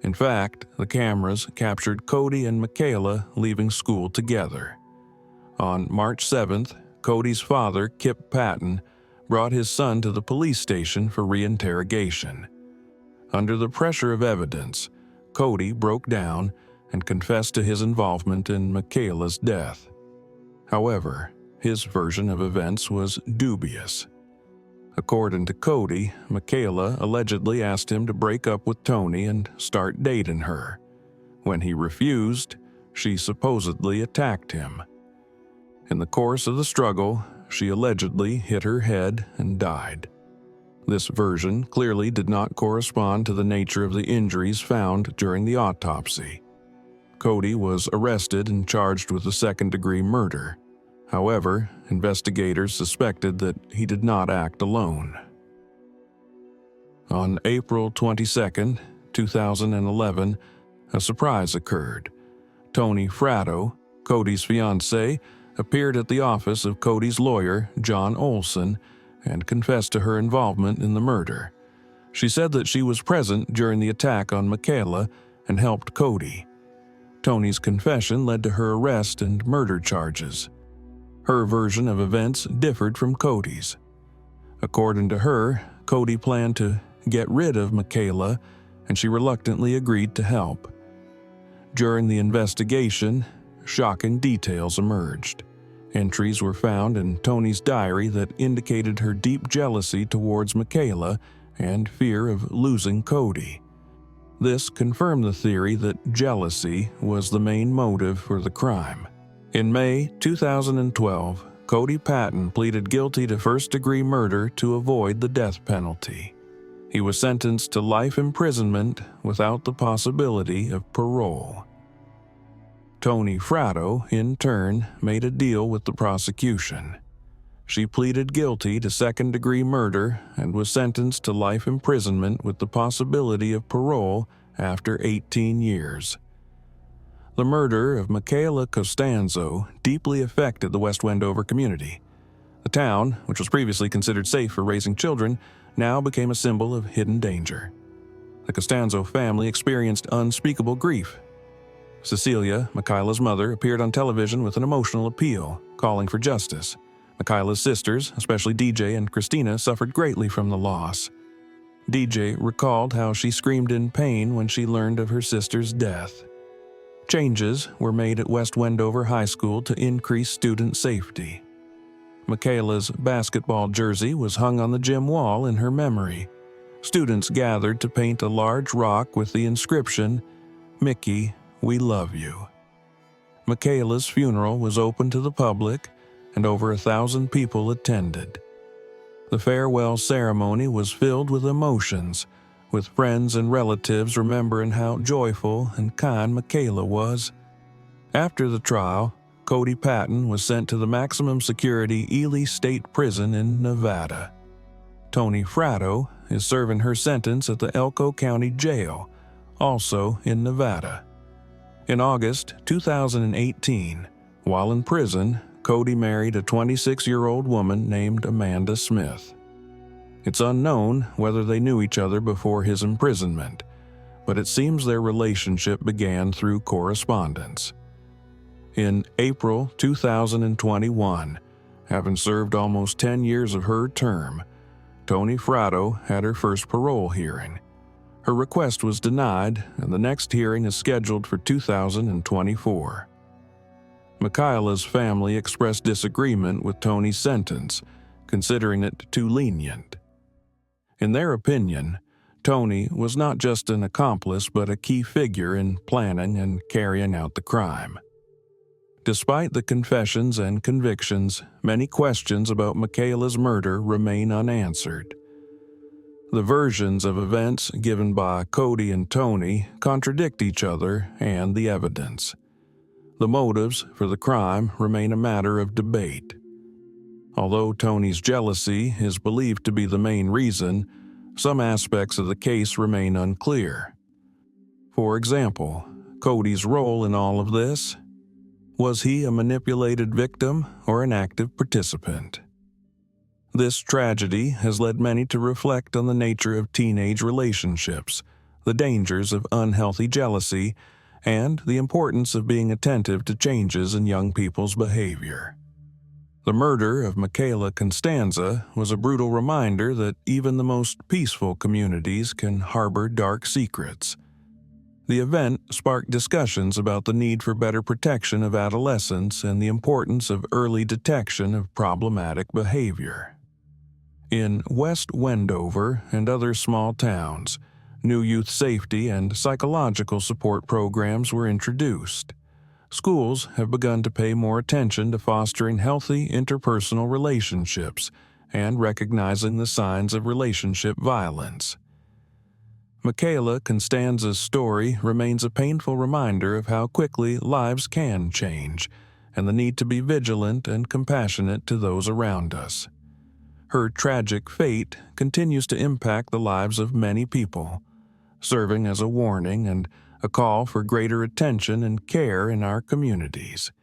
In fact, the cameras captured Cody and Michaela leaving school together. On March 7th, Cody's father, Kip Patton, brought his son to the police station for reinterrogation. Under the pressure of evidence, Cody broke down and confessed to his involvement in Michaela's death. However, his version of events was dubious. According to Cody, Michaela allegedly asked him to break up with Tony and start dating her. When he refused, she supposedly attacked him. In the course of the struggle, she allegedly hit her head and died. This version clearly did not correspond to the nature of the injuries found during the autopsy. Cody was arrested and charged with a second-degree murder. However, investigators suspected that he did not act alone. On April 22, 2011, a surprise occurred. Tony Fratto, Cody's fiancée, appeared at the office of Cody's lawyer, John Olson, and confessed to her involvement in the murder. She said that she was present during the attack on Michaela and helped Cody. Tony's confession led to her arrest and murder charges. Her version of events differed from Cody's. According to her, Cody planned to get rid of Michaela, and she reluctantly agreed to help. During the investigation, shocking details emerged. Entries were found in Tony's diary that indicated her deep jealousy towards Michaela and fear of losing Cody. This confirmed the theory that jealousy was the main motive for the crime. In May 2012, Cody Patton pleaded guilty to first-degree murder to avoid the death penalty. He was sentenced to life imprisonment without the possibility of parole. Tony Fratto, in turn, made a deal with the prosecution. She pleaded guilty to second-degree murder and was sentenced to life imprisonment with the possibility of parole after 18 years. The murder of Michaela Costanzo deeply affected the West Wendover community. The town, which was previously considered safe for raising children, now became a symbol of hidden danger. The Costanzo family experienced unspeakable grief. Cecilia, Michaela's mother, appeared on television with an emotional appeal, calling for justice. Michaela's sisters, especially DJ and Christina, suffered greatly from the loss. DJ recalled how she screamed in pain when she learned of her sister's death. Changes were made at West Wendover High School to increase student safety. Michaela's basketball jersey was hung on the gym wall in her memory. Students gathered to paint a large rock with the inscription, "Mickey, we love you." Michaela's funeral was open to the public, and over 1,000 people attended. The farewell ceremony was filled with emotions, with friends and relatives remembering how joyful and kind Michaela was. After the trial, Cody Patton was sent to the maximum security Ely State Prison in Nevada. Tony Fratto, is serving her sentence at the Elko County Jail, also in Nevada. In August 2018, while in prison, Cody married a 26-year-old woman named Amanda Smith. It's unknown whether they knew each other before his imprisonment, but it seems their relationship began through correspondence. In April 2021, having served almost 10 years of her term, Tony Fratto had her first parole hearing. Her request was denied, and the next hearing is scheduled for 2024. Michaela's family expressed disagreement with Tony's sentence, considering it too lenient. In their opinion, Tony was not just an accomplice but a key figure in planning and carrying out the crime. Despite the confessions and convictions, many questions about Michaela's murder remain unanswered. The versions of events given by Cody and Tony contradict each other and the evidence. The motives for the crime remain a matter of debate. Although Tony's jealousy is believed to be the main reason, some aspects of the case remain unclear. For example, Cody's role in all of this? Was he a manipulated victim or an active participant? This tragedy has led many to reflect on the nature of teenage relationships, the dangers of unhealthy jealousy, and the importance of being attentive to changes in young people's behavior. The murder of Michaela Constanza was a brutal reminder that even the most peaceful communities can harbor dark secrets. The event sparked discussions about the need for better protection of adolescents and the importance of early detection of problematic behavior. In West Wendover and other small towns, new youth safety and psychological support programs were introduced. Schools have begun to pay more attention to fostering healthy interpersonal relationships and recognizing the signs of relationship violence. Michaela Constanza's story remains a painful reminder of how quickly lives can change and the need to be vigilant and compassionate to those around us. Her tragic fate continues to impact the lives of many people, serving as a warning and a call for greater attention and care in our communities.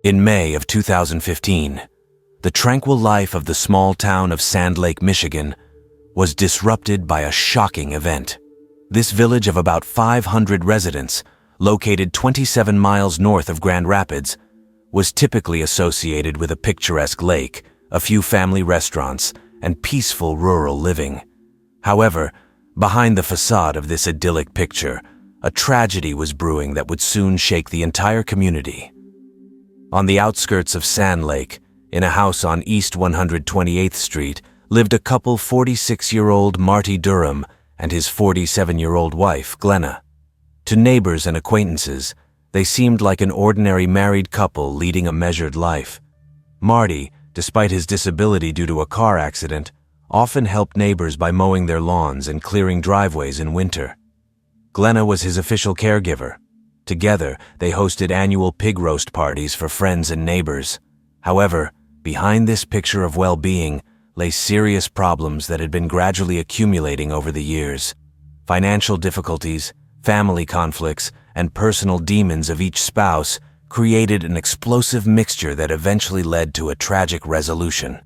In May of 2015, the tranquil life of the small town of Sand Lake, Michigan, was disrupted by a shocking event. This village of about 500 residents, located 27 miles north of Grand Rapids, was typically associated with a picturesque lake, a few family restaurants, and peaceful rural living. However, behind the facade of this idyllic picture, a tragedy was brewing that would soon shake the entire community. On the outskirts of Sand Lake, in a house on East 128th Street, lived a couple 46-year-old Marty Durham and his 47-year-old wife, Glenna. To neighbors and acquaintances, they seemed like an ordinary married couple leading a measured life. Marty, despite his disability due to a car accident, often helped neighbors by mowing their lawns and clearing driveways in winter. Glenna was his official caregiver. Together, they hosted annual pig roast parties for friends and neighbors. However, behind this picture of well-being lay serious problems that had been gradually accumulating over the years. Financial difficulties, family conflicts, and personal demons of each spouse created an explosive mixture that eventually led to a tragic resolution.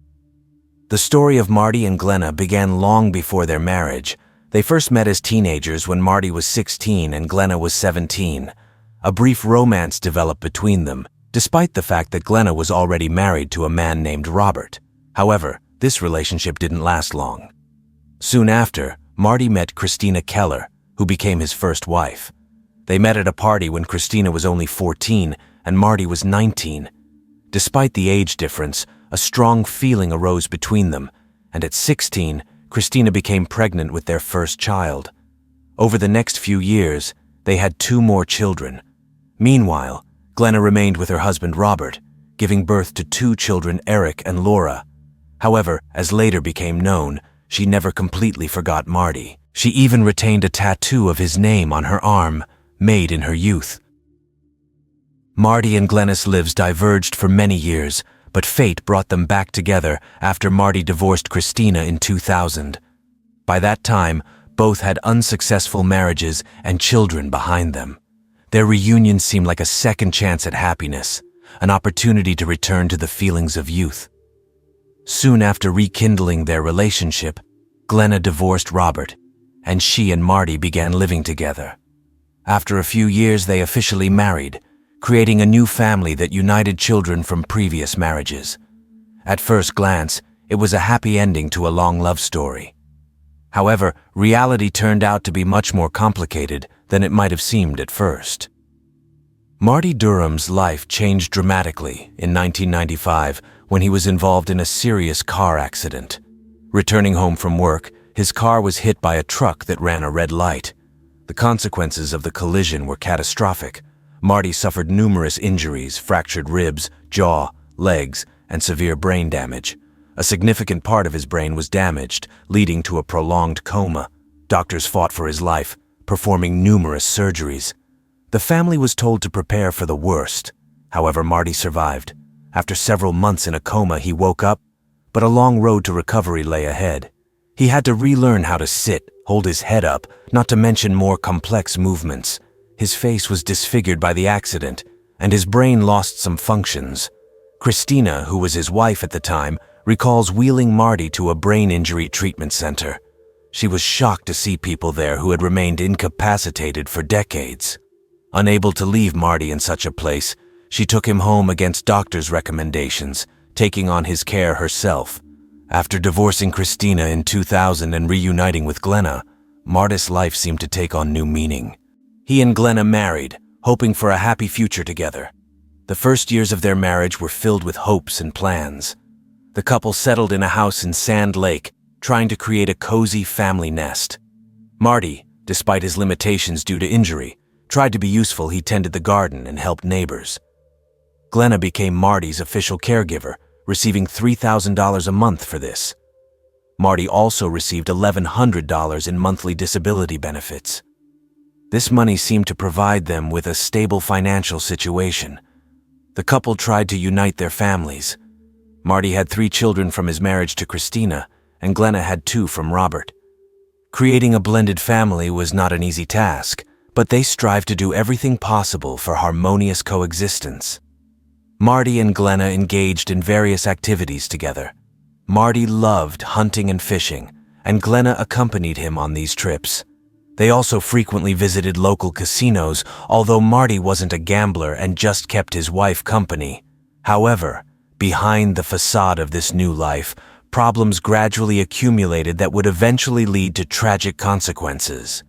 The story of Marty and Glenna began long before their marriage. They first met as teenagers when Marty was 16 and Glenna was 17. A brief romance developed between them, despite the fact that Glenna was already married to a man named Robert. However, this relationship didn't last long. Soon after, Marty met Christina Keller, who became his first wife. They met at a party when Christina was only 14 and Marty was 19. Despite the age difference, a strong feeling arose between them, and at 16, Christina became pregnant with their first child. Over the next few years, they had 2 more children. Meanwhile, Glenna remained with her husband Robert, giving birth to 2 children, Eric and Laura. However, as later became known, she never completely forgot Marty. She even retained a tattoo of his name on her arm, made in her youth. Marty and Glenna's lives diverged for many years, but fate brought them back together after Marty divorced Christina in 2000. By that time, both had unsuccessful marriages and children behind them. Their reunion seemed like a second chance at happiness, an opportunity to return to the feelings of youth. Soon after rekindling their relationship, Glenna divorced Robert, and she and Marty began living together. After a few years, they officially married, creating a new family that united children from previous marriages. At first glance, it was a happy ending to a long love story. However, reality turned out to be much more complicated than it might have seemed at first. Marty Durham's life changed dramatically in 1995 when he was involved in a serious car accident. Returning home from work, his car was hit by a truck that ran a red light. The consequences of the collision were catastrophic. Marty suffered numerous injuries, fractured ribs, jaw, legs, and severe brain damage. A significant part of his brain was damaged, leading to a prolonged coma. Doctors fought for his life, performing numerous surgeries. The family was told to prepare for the worst. However, Marty survived. After several months in a coma, he woke up, but a long road to recovery lay ahead. He had to relearn how to sit, hold his head up, not to mention more complex movements. His face was disfigured by the accident, and his brain lost some functions. Christina, who was his wife at the time, recalls wheeling Marty to a brain injury treatment center. She was shocked to see people there who had remained incapacitated for decades. Unable to leave Marty in such a place, she took him home against doctors' recommendations, taking on his care herself. After divorcing Christina in 2000 and reuniting with Glenna, Marty's life seemed to take on new meaning. He and Glenna married, hoping for a happy future together. The first years of their marriage were filled with hopes and plans. The couple settled in a house in Sand Lake, trying to create a cozy family nest. Marty, despite his limitations due to injury, tried to be useful. He tended the garden and helped neighbors. Glenna became Marty's official caregiver, receiving $3,000 a month for this. Marty also received $1,100 in monthly disability benefits. This money seemed to provide them with a stable financial situation. The couple tried to unite their families. Marty had 3 children from his marriage to Christina, and Glenna had 2 from Robert. Creating a blended family was not an easy task, but they strived to do everything possible for harmonious coexistence. Marty and Glenna engaged in various activities together. Marty loved hunting and fishing, and Glenna accompanied him on these trips. They also frequently visited local casinos, although Marty wasn't a gambler and just kept his wife company. However, behind the facade of this new life, problems gradually accumulated that would eventually lead to tragic consequences.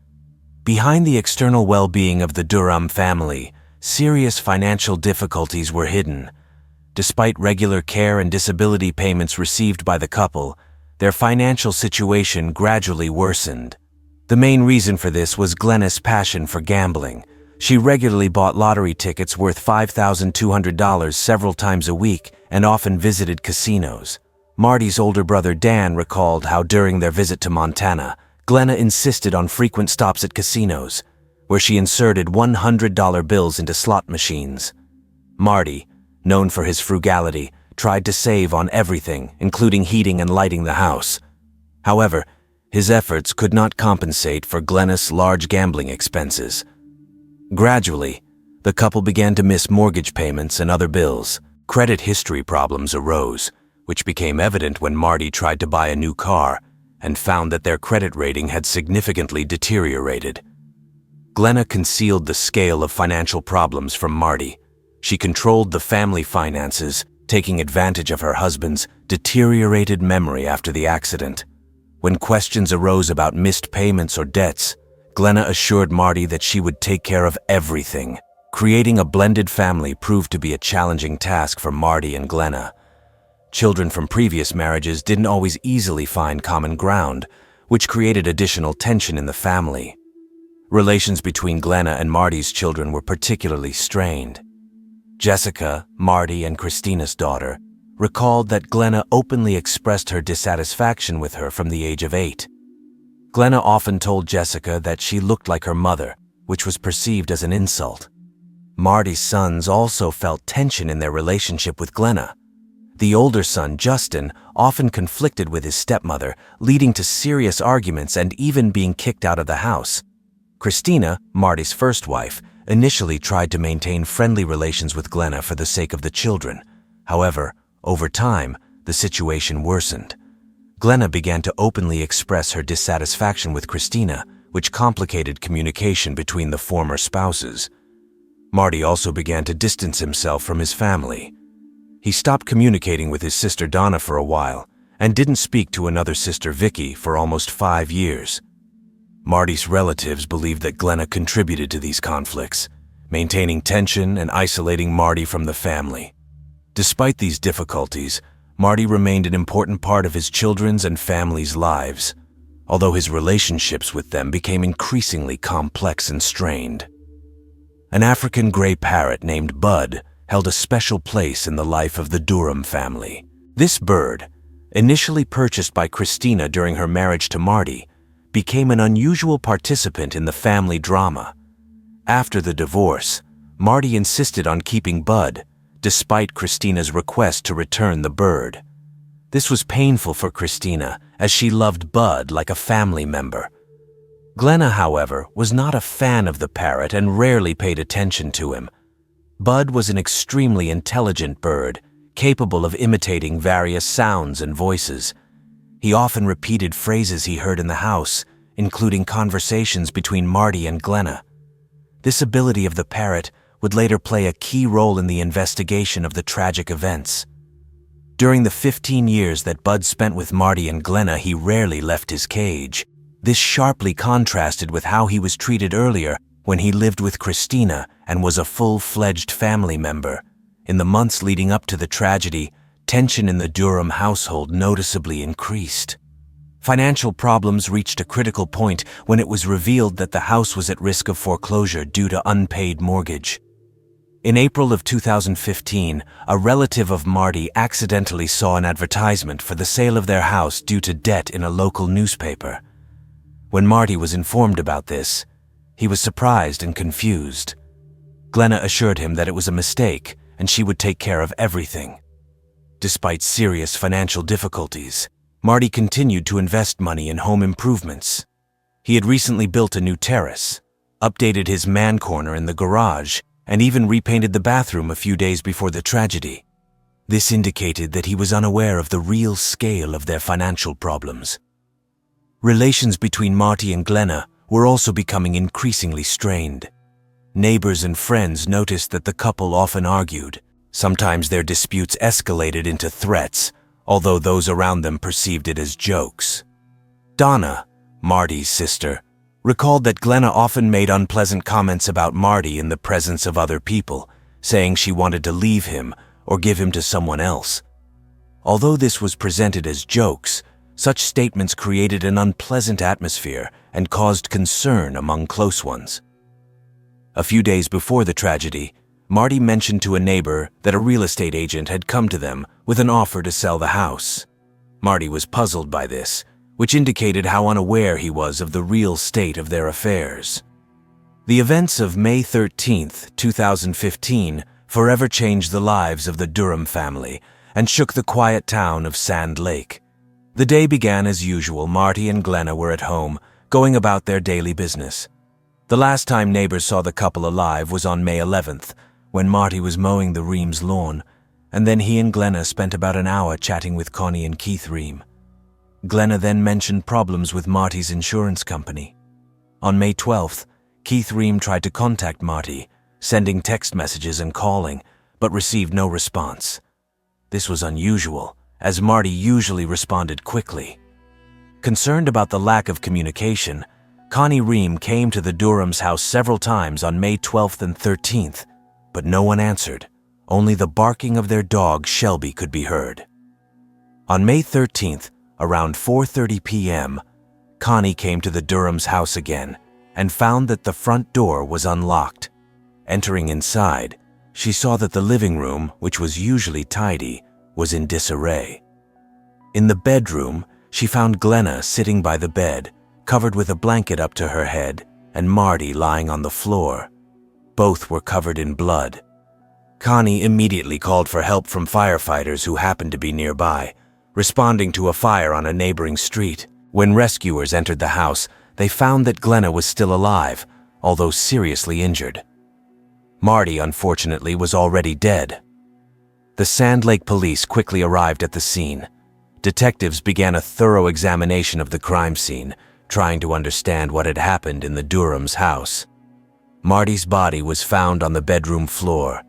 Behind the external well-being of the Durham family, serious financial difficulties were hidden. Despite regular care and disability payments received by the couple, their financial situation gradually worsened. The main reason for this was Glenna's passion for gambling. She regularly bought lottery tickets worth $5,200 several times a week and often visited casinos. Marty's older brother Dan recalled how during their visit to Montana, Glenna insisted on frequent stops at casinos, where she inserted $100 bills into slot machines. Marty, known for his frugality, tried to save on everything, including heating and lighting the house. However, his efforts could not compensate for Glenna's large gambling expenses. Gradually, the couple began to miss mortgage payments and other bills. Credit history problems arose, which became evident when Marty tried to buy a new car and found that their credit rating had significantly deteriorated. Glenna concealed the scale of financial problems from Marty. She controlled the family finances, taking advantage of her husband's deteriorated memory after the accident. When questions arose about missed payments or debts, Glenna assured Marty that she would take care of everything. Creating a blended family proved to be a challenging task for Marty and Glenna. Children from previous marriages didn't always easily find common ground, which created additional tension in the family. Relations between Glenna and Marty's children were particularly strained. Jessica, Marty, and Christina's daughter, recalled that Glenna openly expressed her dissatisfaction with her from the age of 8. Glenna often told Jessica that she looked like her mother, which was perceived as an insult. Marty's sons also felt tension in their relationship with Glenna. The older son, Justin, often conflicted with his stepmother, leading to serious arguments and even being kicked out of the house. Christina, Marty's first wife, initially tried to maintain friendly relations with Glenna for the sake of the children. However, over time, the situation worsened. Glenna began to openly express her dissatisfaction with Christina, which complicated communication between the former spouses. Marty also began to distance himself from his family. He stopped communicating with his sister Donna for a while and didn't speak to another sister, Vicky, for almost 5 years. Marty's relatives believed that Glenna contributed to these conflicts, maintaining tension and isolating Marty from the family. Despite these difficulties, Marty remained an important part of his children's and family's lives, although his relationships with them became increasingly complex and strained. An African gray parrot named Bud held a special place in the life of the Durham family. This bird, initially purchased by Christina during her marriage to Marty, became an unusual participant in the family drama. After the divorce, Marty insisted on keeping Bud, despite Christina's request to return the bird. This was painful for Christina, as she loved Bud like a family member. Glenna, however, was not a fan of the parrot and rarely paid attention to him. Bud was an extremely intelligent bird, capable of imitating various sounds and voices. He often repeated phrases he heard in the house, including conversations between Marty and Glenna. This ability of the parrot would later play a key role in the investigation of the tragic events. During the 15 years that Bud spent with Marty and Glenna, he rarely left his cage. This sharply contrasted with how he was treated earlier when he lived with Christina and was a full-fledged family member. In the months leading up to the tragedy, tension in the Durham household noticeably increased. Financial problems reached a critical point when it was revealed that the house was at risk of foreclosure due to unpaid mortgage. In April of 2015, a relative of Marty accidentally saw an advertisement for the sale of their house due to debt in a local newspaper. When Marty was informed about this, he was surprised and confused. Glenna assured him that it was a mistake and she would take care of everything. Despite serious financial difficulties, Marty continued to invest money in home improvements. He had recently built a new terrace, updated his man corner in the garage, and even repainted the bathroom a few days before the tragedy. This indicated that he was unaware of the real scale of their financial problems. Relations between Marty and Glenna were also becoming increasingly strained. Neighbors and friends noticed that the couple often argued. Sometimes their disputes escalated into threats, although those around them perceived it as jokes. Donna, Marty's sister, recalled that Glenna often made unpleasant comments about Marty in the presence of other people, saying she wanted to leave him or give him to someone else. Although this was presented as jokes, such statements created an unpleasant atmosphere and caused concern among close ones. A few days before the tragedy, Marty mentioned to a neighbor that a real estate agent had come to them with an offer to sell the house. Marty was puzzled by this, which indicated how unaware he was of the real state of their affairs. The events of May 13, 2015, forever changed the lives of the Durham family and shook the quiet town of Sand Lake. The day began as usual. Marty and Glenna were at home, going about their daily business. The last time neighbors saw the couple alive was on May 11th, when Marty was mowing the Reams' lawn, and then he and Glenna spent about an hour chatting with Connie and Keith Ream. Glenna then mentioned problems with Marty's insurance company. On May 12th, Keith Ream tried to contact Marty, sending text messages and calling, but received no response. This was unusual, as Marty usually responded quickly. Concerned about the lack of communication, Connie Ream came to the Durham's house several times on May 12th and 13th, but no one answered. Only the barking of their dog, Shelby, could be heard. On May 13th, around 4:30 p.m., Connie came to the Durham's house again and found that the front door was unlocked. Entering inside, she saw that the living room, which was usually tidy, was in disarray. In the bedroom, she found Glenna sitting by the bed, covered with a blanket up to her head, and Marty lying on the floor. Both were covered in blood. Connie immediately called for help from firefighters who happened to be nearby, responding to a fire on a neighboring street. When rescuers entered the house, they found that Glenna was still alive, although seriously injured. Marty, unfortunately, was already dead. The Sand Lake police quickly arrived at the scene. Detectives began a thorough examination of the crime scene, trying to understand what had happened in the Durham's house. Marty's body was found on the bedroom floor.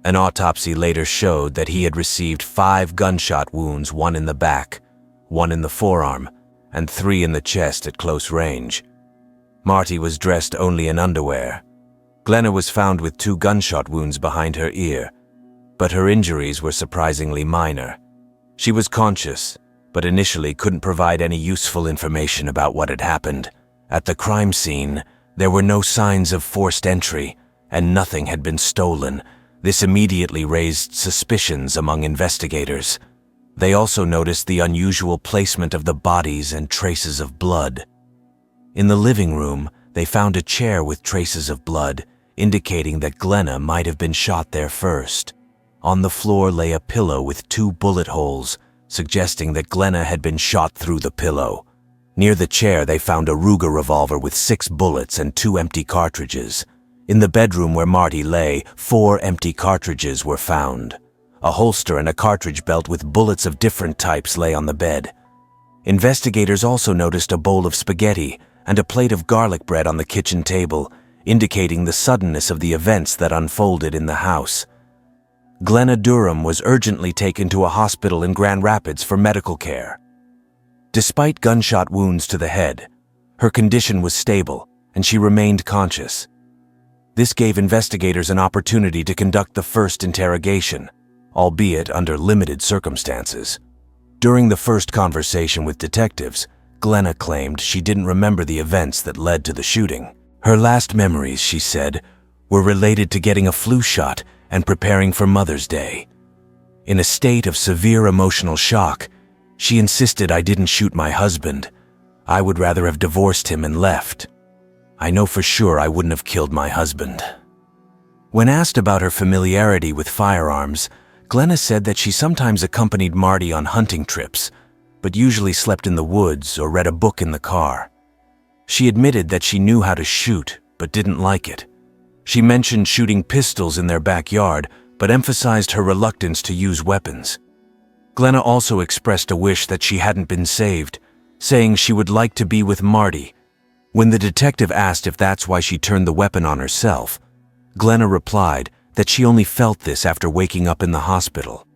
An autopsy later showed that he had received 5 gunshot wounds, 1 in the back, 1 in the forearm, and 3 in the chest at close range. Marty was dressed only in underwear. Glenna was found with 2 gunshot wounds behind her ear, but her injuries were surprisingly minor. She was conscious, but initially couldn't provide any useful information about what had happened. At the crime scene, there were no signs of forced entry, and nothing had been stolen. This immediately raised suspicions among investigators. They also noticed the unusual placement of the bodies and traces of blood. In the living room, they found a chair with traces of blood, indicating that Glenna might have been shot there first. On the floor lay a pillow with 2 bullet holes, suggesting that Glenna had been shot through the pillow. Near the chair, they found a Ruger revolver with 6 bullets and 2 empty cartridges. In the bedroom where Marty lay, 4 empty cartridges were found. A holster and a cartridge belt with bullets of different types lay on the bed. Investigators also noticed a bowl of spaghetti and a plate of garlic bread on the kitchen table, indicating the suddenness of the events that unfolded in the house. Glenna Durham was urgently taken to a hospital in Grand Rapids for medical care. Despite gunshot wounds to the head, her condition was stable and she remained conscious. This gave investigators an opportunity to conduct the first interrogation, albeit under limited circumstances. During the first conversation with detectives, Glenna claimed she didn't remember the events that led to the shooting. Her last memories, she said, were related to getting a flu shot and preparing for Mother's Day. In a state of severe emotional shock, she insisted I didn't shoot my husband. I would rather have divorced him and left. I know for sure I wouldn't have killed my husband. When asked about her familiarity with firearms, Glenna said that she sometimes accompanied Marty on hunting trips, but usually slept in the woods or read a book in the car. She admitted that she knew how to shoot, but didn't like it. She mentioned shooting pistols in their backyard, but emphasized her reluctance to use weapons. Glenna also expressed a wish that she hadn't been saved, saying she would like to be with Marty. When the detective asked if that's why she turned the weapon on herself, Glenna replied that she only felt this after waking up in the hospital.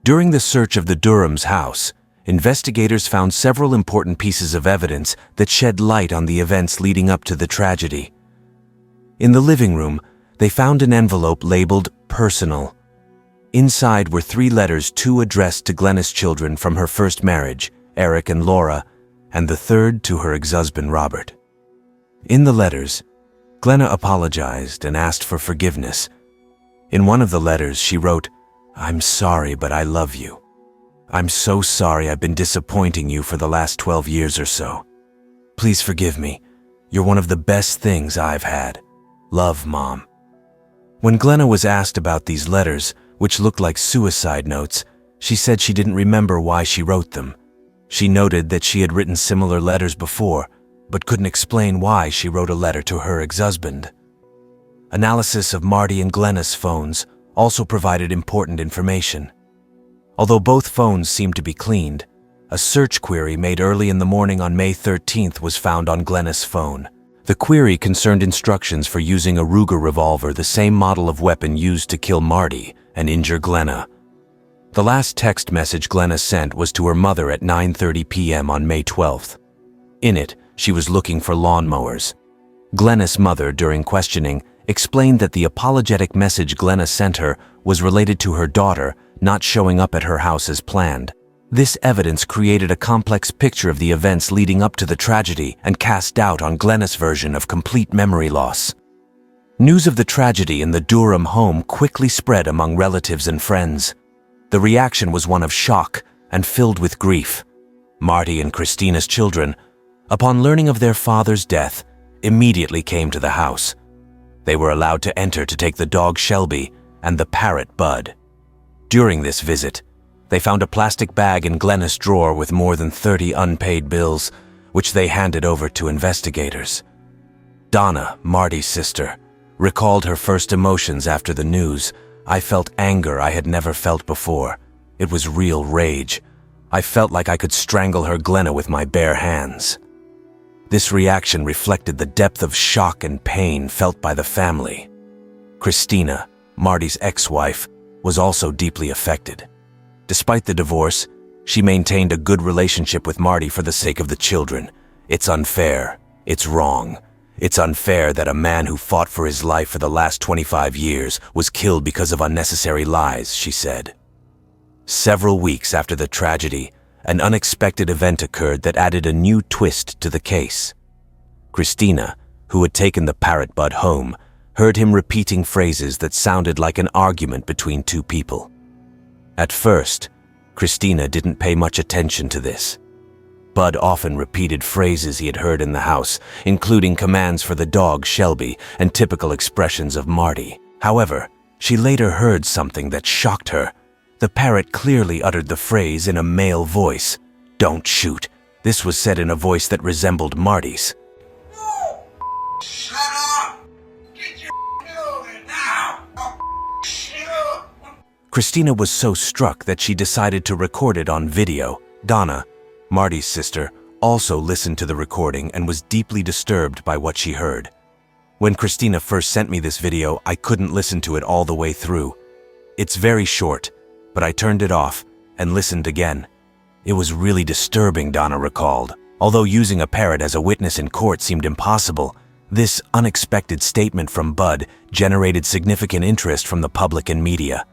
During the search of the Durham's house, investigators found several important pieces of evidence that shed light on the events leading up to the tragedy. In the living room, they found an envelope labeled "Personal." Inside were 3 letters, 2 addressed to Glenna's children from her first marriage, Eric and Laura, and the 3rd to her ex-husband, Robert. In the letters, Glenna apologized and asked for forgiveness. In one of the letters, she wrote, "I'm sorry, but I love you. I'm so sorry I've been disappointing you for the last 12 years or so. Please forgive me. You're one of the best things I've had. Love, Mom." When Glenna was asked about these letters, which looked like suicide notes, she said she didn't remember why she wrote them. She noted that she had written similar letters before, but couldn't explain why she wrote a letter to her ex-husband. Analysis of Marty and Glenna's phones also provided important information. Although both phones seemed to be cleaned, a search query made early in the morning on May 13th was found on Glenna's phone. The query concerned instructions for using a Ruger revolver, the same model of weapon used to kill Marty and injure Glenna. The last text message Glenna sent was to her mother at 9:30 p.m. on May 12th. In it, she was looking for lawnmowers. Glenna's mother, during questioning, explained that the apologetic message Glenna sent her was related to her daughter not showing up at her house as planned. This evidence created a complex picture of the events leading up to the tragedy and cast doubt on Glenna's version of complete memory loss. News of the tragedy in the Durham home quickly spread among relatives and friends. The reaction was one of shock and filled with grief. Marty and Christina's children, upon learning of their father's death, immediately came to the house. They were allowed to enter to take the dog Shelby and the parrot Bud. During this visit, they found a plastic bag in Glenna's drawer with more than 30 unpaid bills, which they handed over to investigators. Donna, Marty's sister, recalled her first emotions after the news. "I felt anger I had never felt before. It was real rage. I felt like I could strangle her Glenna with my bare hands." This reaction reflected the depth of shock and pain felt by the family. Christina, Marty's ex-wife, was also deeply affected. Despite the divorce, she maintained a good relationship with Marty for the sake of the children. "It's unfair. It's wrong. It's unfair that a man who fought for his life for the last 25 years was killed because of unnecessary lies," she said. Several weeks after the tragedy, an unexpected event occurred that added a new twist to the case. Christina, who had taken the parrot Bud home, heard him repeating phrases that sounded like an argument between two people. At first, Christina didn't pay much attention to this. Bud often repeated phrases he had heard in the house, including commands for the dog Shelby and typical expressions of Marty. However, she later heard something that shocked her. The parrot clearly uttered the phrase in a male voice, "Don't shoot." This was said in a voice that resembled Marty's. No! Shut up! Get your building now! Shut up! Christina was so struck that she decided to record it on video. Donna, Marty's sister, also listened to the recording and was deeply disturbed by what she heard. When Christina first sent me this video, I couldn't listen to it all the way through. It's very short, but I turned it off and listened again. It was really disturbing, Donna recalled. Although using a parrot as a witness in court seemed impossible, this unexpected statement from Bud generated significant interest from the public and media.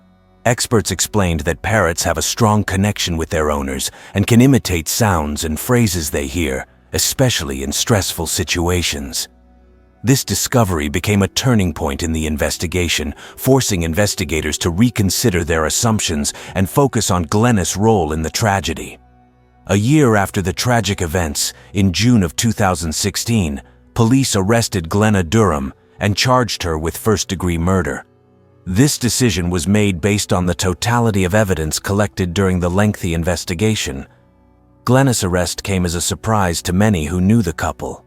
Experts explained that parrots have a strong connection with their owners and can imitate sounds and phrases they hear, especially in stressful situations. This discovery became a turning point in the investigation, forcing investigators to reconsider their assumptions and focus on Glenna's role in the tragedy. A year after the tragic events, in June of 2016, police arrested Glenna Durham and charged her with first-degree murder. This decision was made based on the totality of evidence collected during the lengthy investigation. Glenna's arrest came as a surprise to many who knew the couple.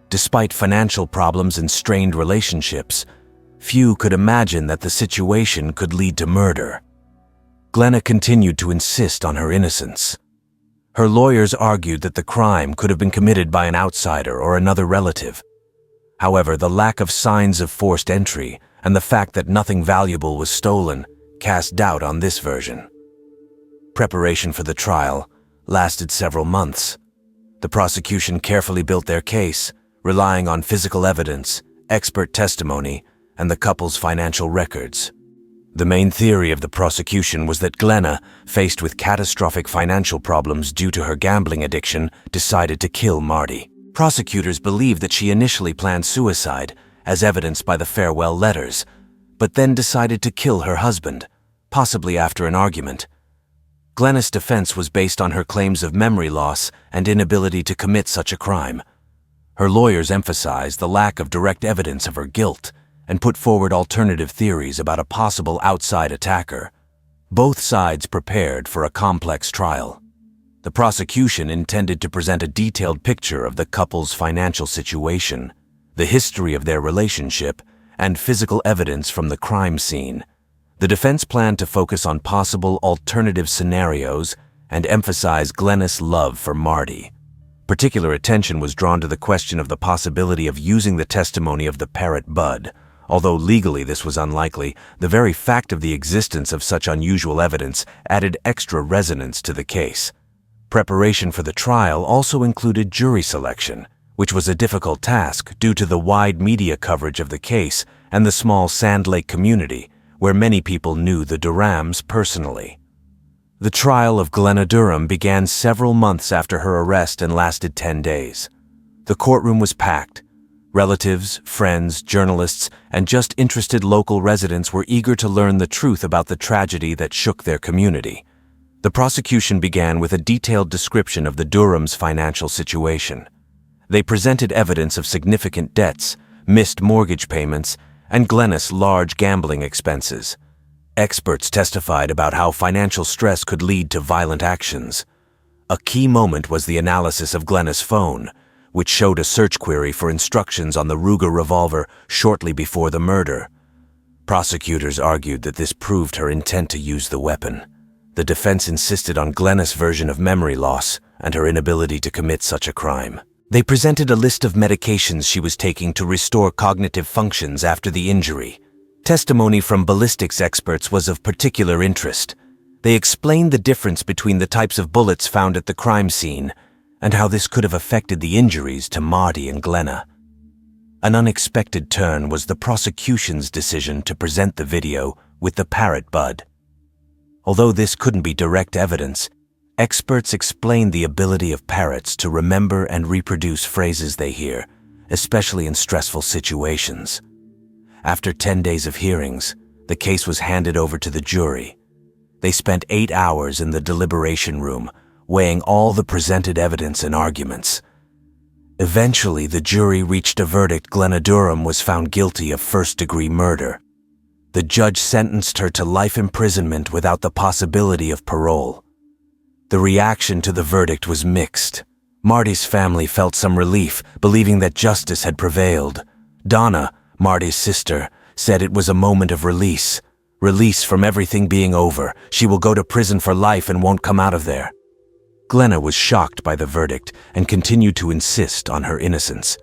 Despite financial problems and strained relationships, few could imagine that the situation could lead to murder. Glenna continued to insist on her innocence. Her lawyers argued that the crime could have been committed by an outsider or another relative. However, the lack of signs of forced entry and the fact that nothing valuable was stolen cast doubt on this version. Preparation for the trial lasted several months. The prosecution carefully built their case, relying on physical evidence, expert testimony, and the couple's financial records. The main theory of the prosecution was that Glenna, faced with catastrophic financial problems due to her gambling addiction, decided to kill Marty. Prosecutors believed that she initially planned suicide, as evidenced by the farewell letters, but then decided to kill her husband, possibly after an argument. Glenna's defense was based on her claims of memory loss and inability to commit such a crime. Her lawyers emphasized the lack of direct evidence of her guilt and put forward alternative theories about a possible outside attacker. Both sides prepared for a complex trial. The prosecution intended to present a detailed picture of the couple's financial situation, the history of their relationship, and physical evidence from the crime scene. The defense planned to focus on possible alternative scenarios and emphasize Glenna's love for Marty. Particular attention was drawn to the question of the possibility of using the testimony of the parrot Bud. Although legally this was unlikely, the very fact of the existence of such unusual evidence added extra resonance to the case. Preparation for the trial also included jury selection, which was a difficult task due to the wide media coverage of the case and the small Sand Lake community, where many people knew the Durhams personally. The trial of Glenna Durham began several months after her arrest and lasted 10 days. The courtroom was packed. Relatives, friends, journalists, and just interested local residents were eager to learn the truth about the tragedy that shook their community. The prosecution began with a detailed description of the Durhams' financial situation. They presented evidence of significant debts, missed mortgage payments, and Glennis' large gambling expenses. Experts testified about how financial stress could lead to violent actions. A key moment was the analysis of Glennis' phone, which showed a search query for instructions on the Ruger revolver shortly before the murder. Prosecutors argued that this proved her intent to use the weapon. The defense insisted on Glennis' version of memory loss and her inability to commit such a crime. They presented a list of medications she was taking to restore cognitive functions after the injury. Testimony from ballistics experts was of particular interest. They explained the difference between the types of bullets found at the crime scene and how this could have affected the injuries to Marty and Glenna. An unexpected turn was the prosecution's decision to present the video with the parrot bud. Although this couldn't be direct evidence, experts explained the ability of parrots to remember and reproduce phrases they hear, especially in stressful situations. After 10 days of hearings, the case was handed over to the jury. They spent 8 hours in the deliberation room, weighing all the presented evidence and arguments. Eventually, the jury reached a verdict. Glenna Durham was found guilty of first-degree murder. The judge sentenced her to life imprisonment without the possibility of parole. The reaction to the verdict was mixed. Marty's family felt some relief, believing that justice had prevailed. Donna, Marty's sister, said it was a moment of release. Release from everything being over. She will go to prison for life and won't come out of there. Glenna was shocked by the verdict and continued to insist on her innocence.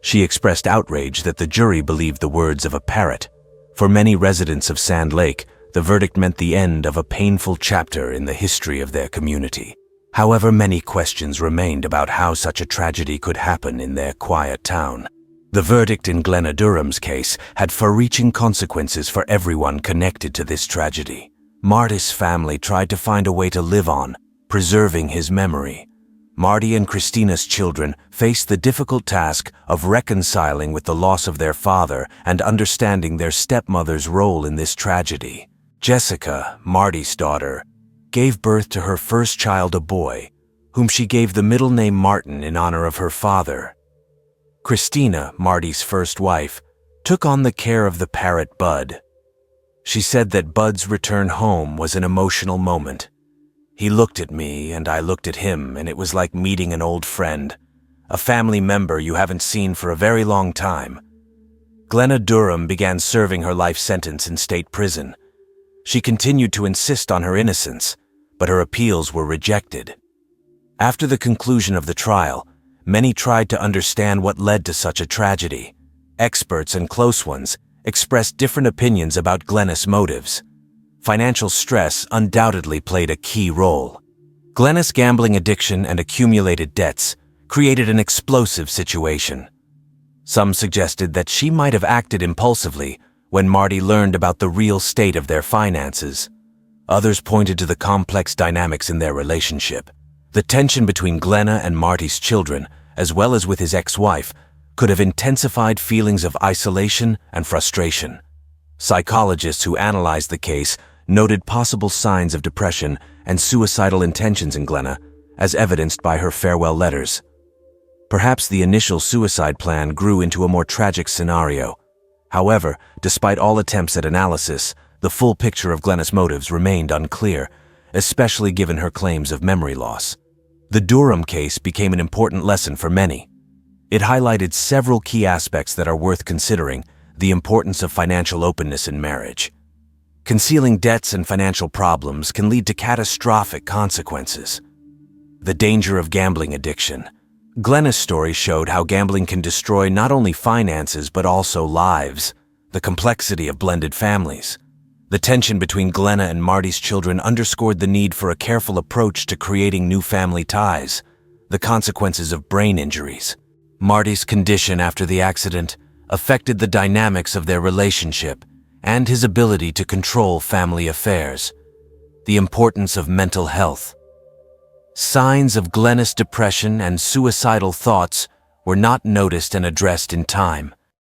She expressed outrage that the jury believed the words of a parrot. For many residents of Sand Lake, the verdict meant the end of a painful chapter in the history of their community. However, many questions remained about how such a tragedy could happen in their quiet town. The verdict in Glenna Durham's case had far-reaching consequences for everyone connected to this tragedy. Marty's family tried to find a way to live on, preserving his memory. Marty and Christina's children faced the difficult task of reconciling with the loss of their father and understanding their stepmother's role in this tragedy. Jessica, Marty's daughter, gave birth to her first child, a boy, whom she gave the middle name Martin in honor of her father. Christina, Marty's first wife, took on the care of the parrot Bud. She said that Bud's return home was an emotional moment. He looked at me and I looked at him, and it was like meeting an old friend, a family member you haven't seen for a very long time. Glenna Durham began serving her life sentence in state prison. She continued to insist on her innocence, but her appeals were rejected. After the conclusion of the trial, many tried to understand what led to such a tragedy. Experts and close ones expressed different opinions about Glenna's motives. Financial stress undoubtedly played a key role. Glenna's gambling addiction and accumulated debts created an explosive situation. Some suggested that she might have acted impulsively when Marty learned about the real state of their finances. Others pointed to the complex dynamics in their relationship. The tension between Glenna and Marty's children, as well as with his ex-wife, could have intensified feelings of isolation and frustration. Psychologists who analyzed the case noted possible signs of depression and suicidal intentions in Glenna, as evidenced by her farewell letters. Perhaps the initial suicide plan grew into a more tragic scenario. However, despite all attempts at analysis, the full picture of Glenna's motives remained unclear, especially given her claims of memory loss. The Durham case became an important lesson for many. It highlighted several key aspects that are worth considering: the importance of financial openness in marriage. Concealing debts and financial problems can lead to catastrophic consequences. The danger of gambling addiction. Glenna's story showed how gambling can destroy not only finances but also lives. The complexity of blended families. The tension between Glenna and Marty's children underscored the need for a careful approach to creating new family ties. The consequences of brain injuries. Marty's condition after the accident affected the dynamics of their relationship and his ability to control family affairs. The importance of mental health. Signs of Glenna's depression and suicidal thoughts were not noticed and addressed in time.